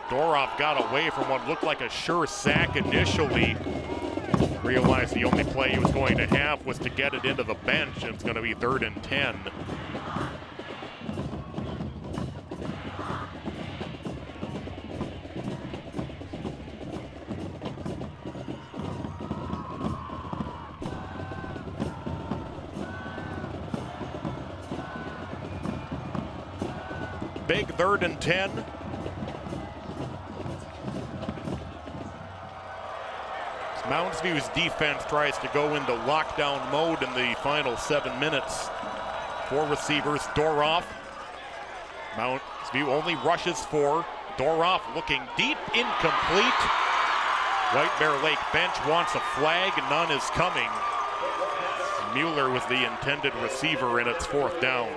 Doroff got away from what looked like a sure sack initially. Realized the only play he was going to have was to get it into the bench, and it's going to be 3rd and 10. Big 3rd and 10. Mounds View's defense tries to go into lockdown mode in the final 7 minutes. 4 receivers, Doroff. Mounds View only rushes 4. Doroff looking deep, incomplete. White Bear Lake bench wants a flag, none is coming. Mueller was the intended receiver, and it's 4th down.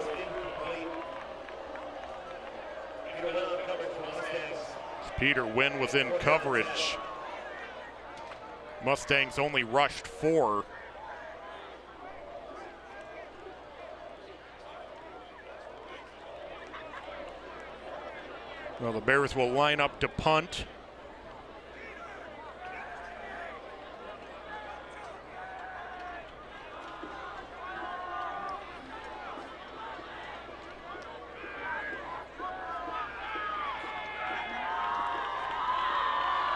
Peter Wynn was in coverage. Mustangs only rushed 4. Well, the Bears will line up to punt.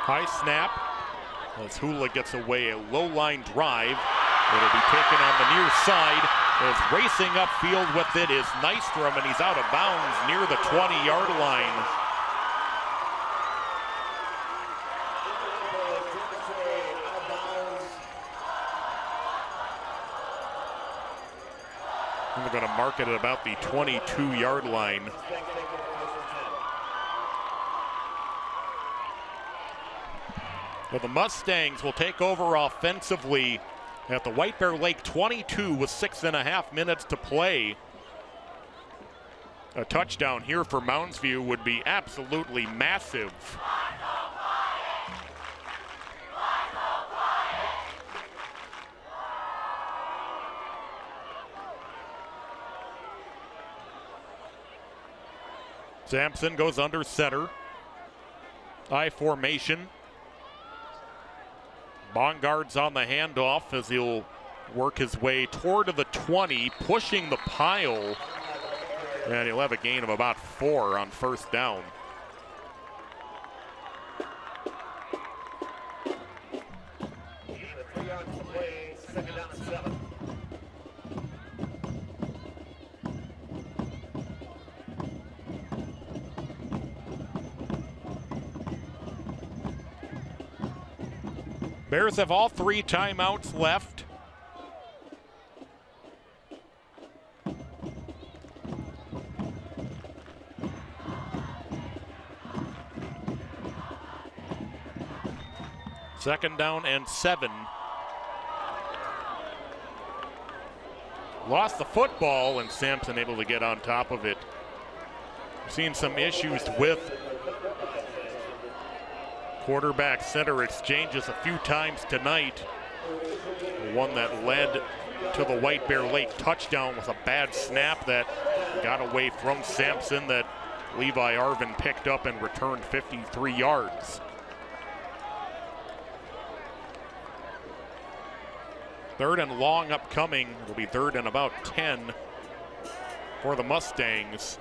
High snap. As Hula gets away, a low line drive. It'll be taken on the near side. As racing upfield with it is Nystrom, and he's out of bounds near the 20-yard line. And they're going to mark it at about the 22-yard line. Well, the Mustangs will take over offensively at the White Bear Lake 22 with 6.5 minutes to play. A touchdown here for Mounds View would be absolutely massive. Sampson goes under center. I formation. Bongard's on the handoff as he'll work his way toward the 20, pushing the pile. And he'll have a gain of about 4 on 1st down. Bears have all 3 timeouts left. Second down and 7. Lost the football, and Sampson able to get on top of it. We've seen some issues with quarterback center exchanges a few times tonight. The one that led to the White Bear Lake touchdown was a bad snap that got away from Sampson that Levi Arvin picked up and returned 53 yards. Third and long upcoming. It'll be 3rd and about 10 for the Mustangs.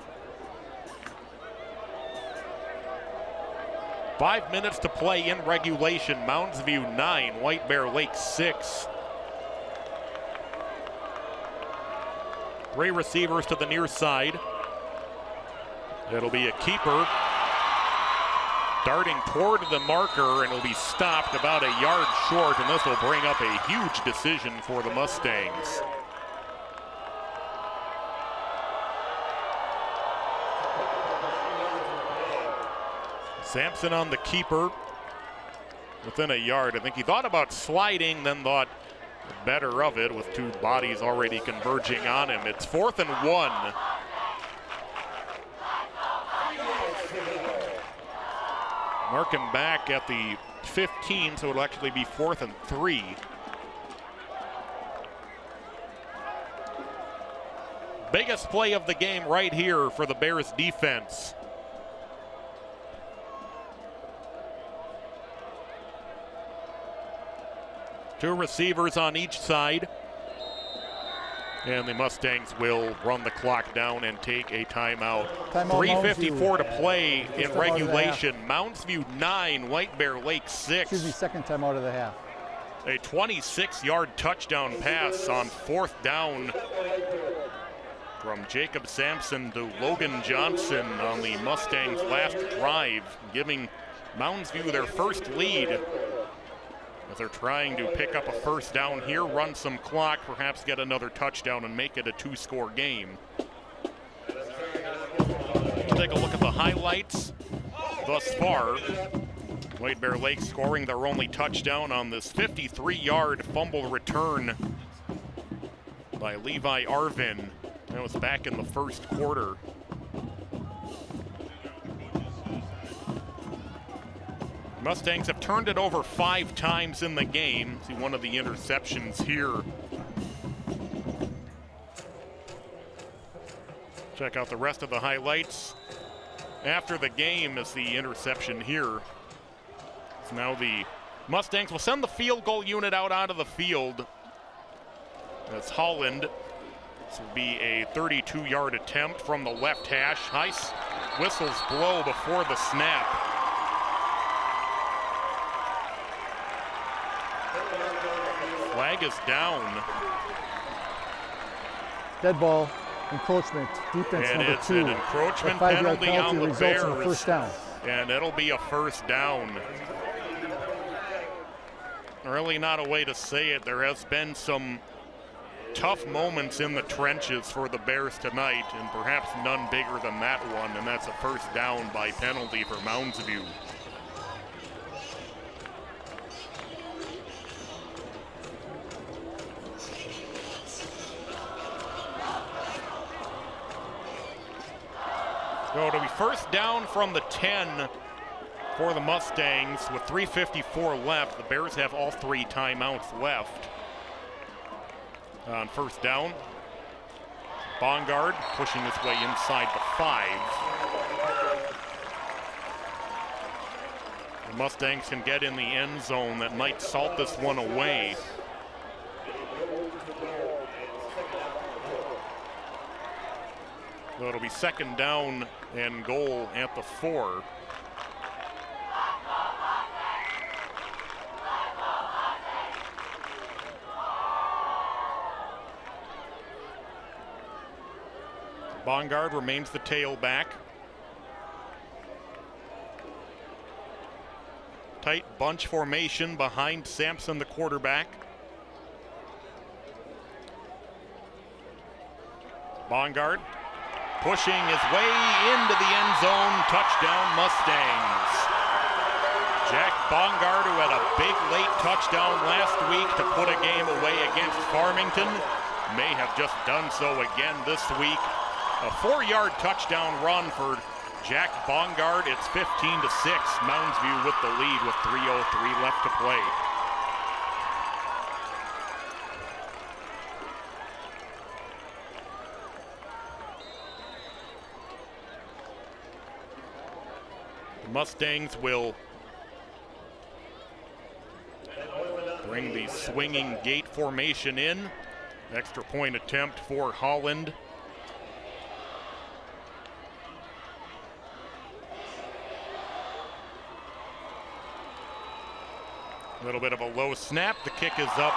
5 minutes to play in regulation. Mounds View 9, White Bear Lake 6. 3 receivers to the near side. It'll be a keeper darting toward the marker, and will be stopped about a yard short, and this will bring up a huge decision for the Mustangs. Sampson on the keeper within a yard. I think he thought about sliding, then thought better of it with 2 bodies already converging on him. It's 4th and 1. Mark him back at the 15, so it'll actually be 4th and 3. Biggest play of the game right here for the Bears defense. Two receivers on each side. And the Mustangs will run the clock down and take a timeout. 3:54 to play in regulation. Mounds View 9, White Bear Lake 6. Excuse me, second time out of the half. A 26-yard touchdown pass on 4th down from Jacob Sampson to Logan Johnson on the Mustangs' last drive, giving Mounds View their first lead. As they're trying to pick up a first down here, run some clock, perhaps get another touchdown and make it a 2-score game. Take a look at the highlights thus far. White Bear Lake scoring their only touchdown on this 53-yard fumble return by Levi Arvin. That was back in the first quarter. Mustangs have turned it over 5 times in the game. See one of the interceptions here. Check out the rest of the highlights. After the game is the interception here. So now the Mustangs will send the field goal unit out onto the field. That's Holland. This will be a 32-yard attempt from the left hash. High whistles blow before the snap. Flag is down. Dead ball, encroachment, defense and number 2. It's an encroachment penalty on the Bears. First down. And it'll be a first down. Really not a way to say it. There has been some tough moments in the trenches for the Bears tonight, and perhaps none bigger than that one, and that's a first down by penalty for Mounds View. So it'll be first down from the 10 for the Mustangs with 3:54 left. The Bears have all 3 timeouts left. On first down, Bongard pushing his way inside the 5. The Mustangs can get in the end zone. That might salt this one away. So it'll be second down and goal at the 4. Bongard remains the tailback. Tight bunch formation behind Sampson, the quarterback. Bongard pushing his way into the end zone. Touchdown, Mustangs. Jack Bongard, who had a big late touchdown last week to put a game away against Farmington, may have just done so again this week. A 4-yard touchdown run for Jack Bongard. It's 15-6. Mounds View with the lead with 3:03 left to play. The Mustangs will bring the swinging gate formation in. Extra point attempt for Holland. A little bit of a low snap. The kick is up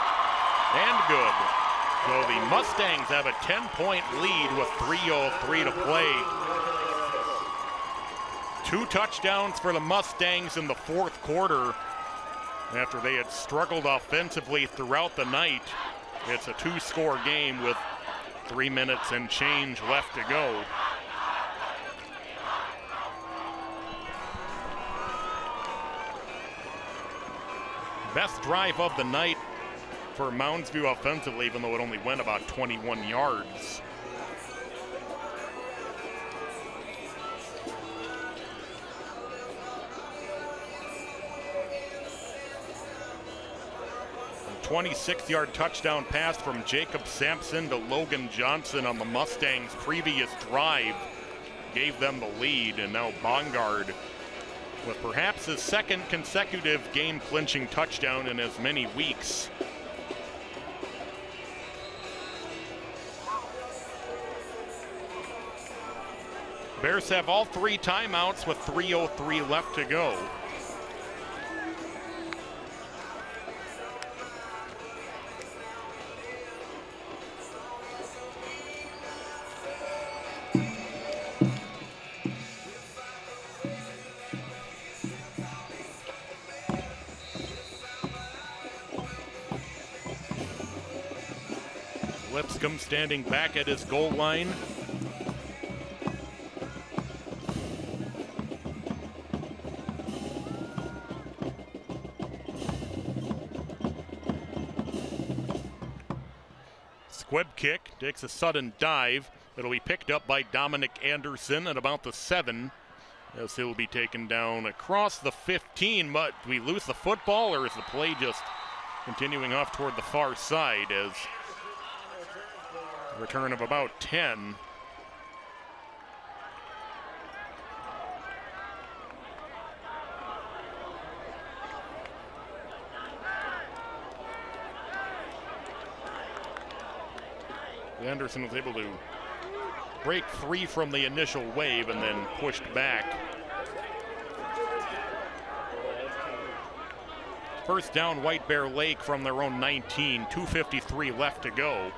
and good. So the Mustangs have a 10-point lead with 3:03 to play. 2 touchdowns for the Mustangs in the fourth quarter after they had struggled offensively throughout the night. It's a 2-score game with 3 minutes and change left to go. Best drive of the night for Mounds View offensively, even though it only went about 21 yards. 26-yard touchdown pass from Jacob Sampson to Logan Johnson on the Mustangs' previous drive gave them the lead, and now Bongard with perhaps his second consecutive game-clinching touchdown in as many weeks. Bears have all 3 timeouts with 3:03 left to go. Lipscomb standing back at his goal line. Squib kick takes a sudden dive. It'll be picked up by Dominic Anderson at about the 7, as he'll be taken down across the 15. But do we lose the football, or is the play just continuing off toward the far side as a return of about 10? Anderson was able to break free from the initial wave and then pushed back. First down, White Bear Lake from their own 19, 2:53 left to go.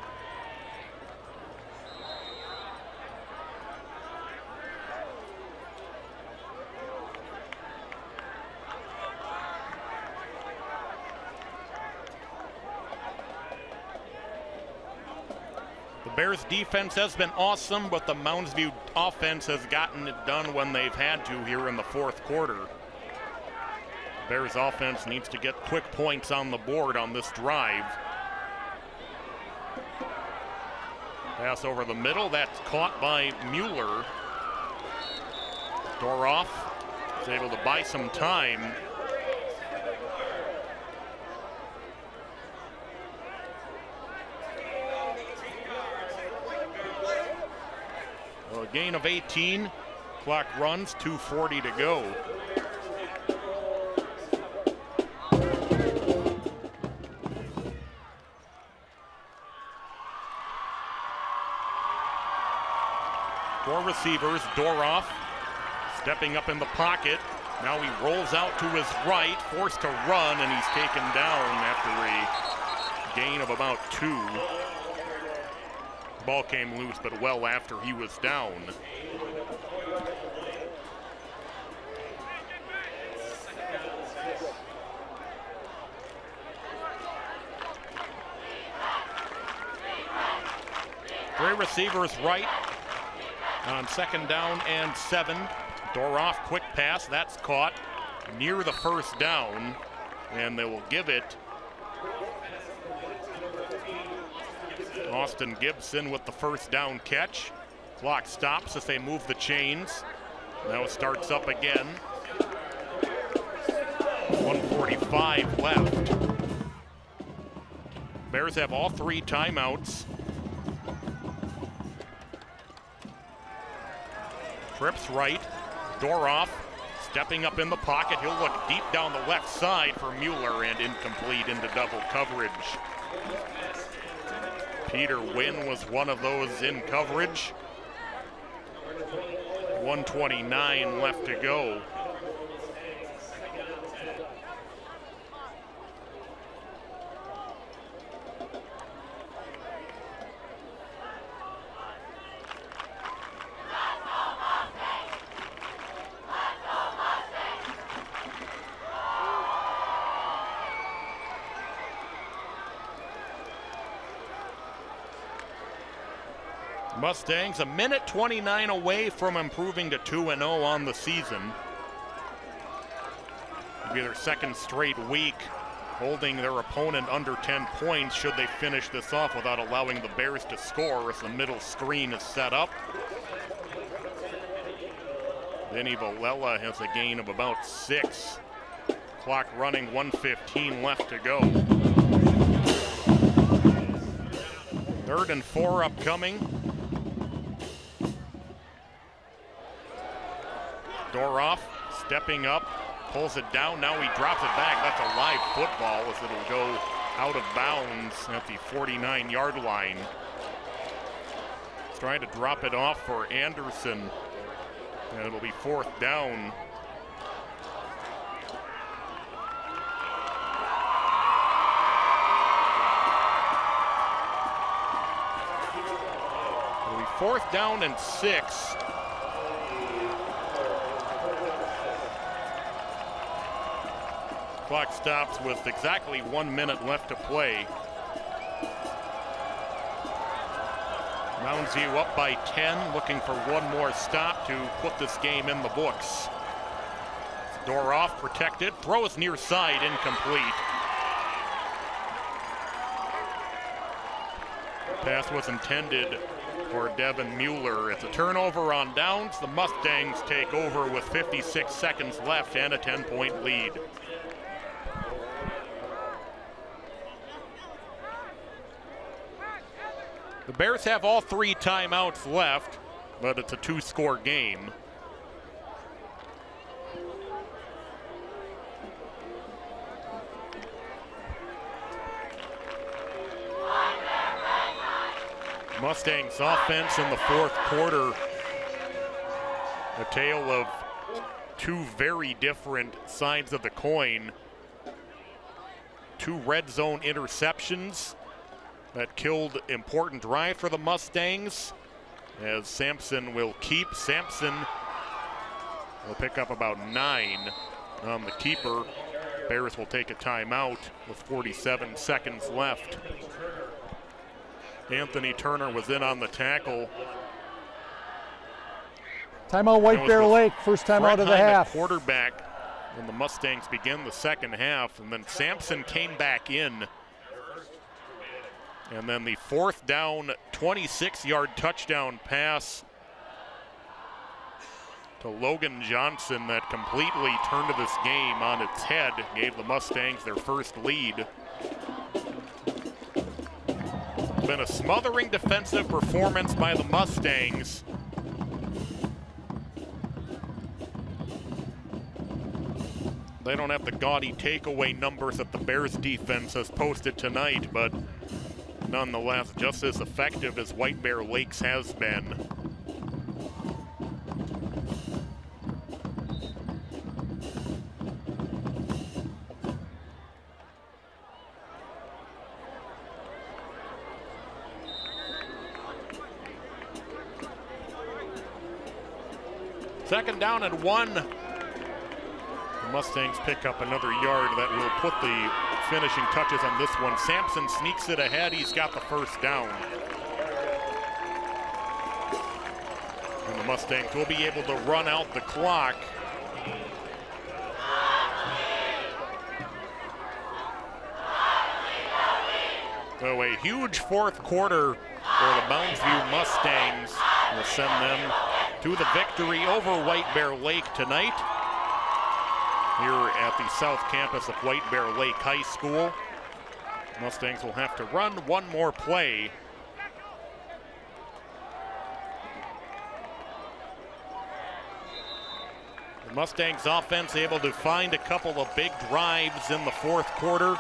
Bears defense has been awesome, but the Mounds View offense has gotten it done when they've had to here in the fourth quarter. Bears offense needs to get quick points on the board on this drive. Pass over the middle, that's caught by Mueller. Doroff is able to buy some time. A gain of 18. Clock runs, 2:40 to go. Four receivers, Doroff stepping up in the pocket. Now he rolls out to his right, forced to run, and he's taken down after a gain of about 2. Ball came loose, but well after he was down. Three receivers right on second down and 7. Doroff, quick pass, that's caught near the first down, and they will give it Austin Gibson with the first down catch. Clock stops as they move the chains. Now it starts up again. 1:45 left. Bears have all 3 timeouts. Trips right. Doroff stepping up in the pocket. He'll look deep down the left side for Mueller and incomplete into double coverage. Peter Wynn was one of those in coverage. 1:29 left to go. Mustangs a minute 29 away from improving to 2-0 on the season. It'll be their second straight week holding their opponent under 10 points should they finish this off without allowing the Bears to score as the middle screen is set up. Vinny Valella has a gain of about 6. Clock running, 1:15 left to go. 3rd and 4 upcoming. Doroff stepping up, pulls it down. Now he drops it back. That's a live football as it'll go out of bounds at the 49-yard line. He's trying to drop it off for Anderson. And it'll be 4th down. It'll be 4th down and 6. Clock stops with exactly 1 minute left to play. Mounds View up by 10, looking for one more stop to put this game in the books. Doroff protected, throws near side, incomplete. Pass was intended for Devin Mueller. It's a turnover on downs. The Mustangs take over with 56 seconds left and a 10-point lead. The Bears have all 3 timeouts left, but it's a 2-score game. Mustangs offense in the 4th quarter. A tale of 2 very different sides of the coin. 2 red zone interceptions that killed important drive for the Mustangs, as Sampson will keep. Sampson will pick up about 9 on the keeper. Bears will take a timeout with 47 seconds left. Anthony Turner was in on the tackle. Timeout White Bear Lake, first timeout of the half. Quarterback when the Mustangs begin the second half, and then Sampson came back in. And then the 4th down, 26-yard touchdown pass to Logan Johnson that completely turned this game on its head, gave the Mustangs their first lead. It's been a smothering defensive performance by the Mustangs. They don't have the gaudy takeaway numbers that the Bears defense has posted tonight, but nonetheless, just as effective as White Bear Lakes has been. Second down and 1. The Mustangs pick up another yard that will put the finishing touches on this one. Sampson sneaks it ahead. He's got the first down. And the Mustangs will be able to run out the clock. So a huge 4th quarter for the Mounds View Mustangs will send them to the victory over White Bear Lake tonight here at the South Campus of White Bear Lake High School. Mustangs will have to run one more play. The Mustangs offense able to find a couple of big drives in the 4th quarter.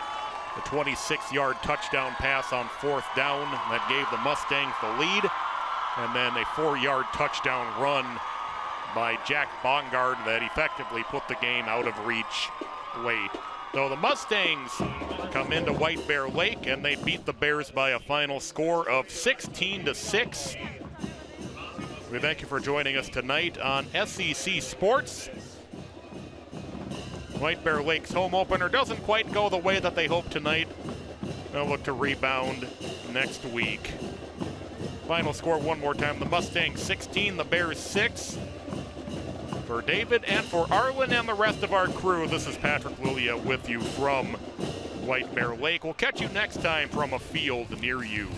The 26-yard touchdown pass on 4th down that gave the Mustangs the lead. And then a 4-yard touchdown run by Jack Bongard that effectively put the game out of reach late. So the Mustangs come into White Bear Lake and they beat the Bears by a final score of 16-6. We thank you for joining us tonight on SEC Sports. White Bear Lake's home opener doesn't quite go the way that they hoped tonight. They'll look to rebound next week. Final score one more time, the Mustangs 16, the Bears 6. For David and for Arlen and the rest of our crew, this is Patrick Lilia with you from White Bear Lake. We'll catch you next time from a field near you.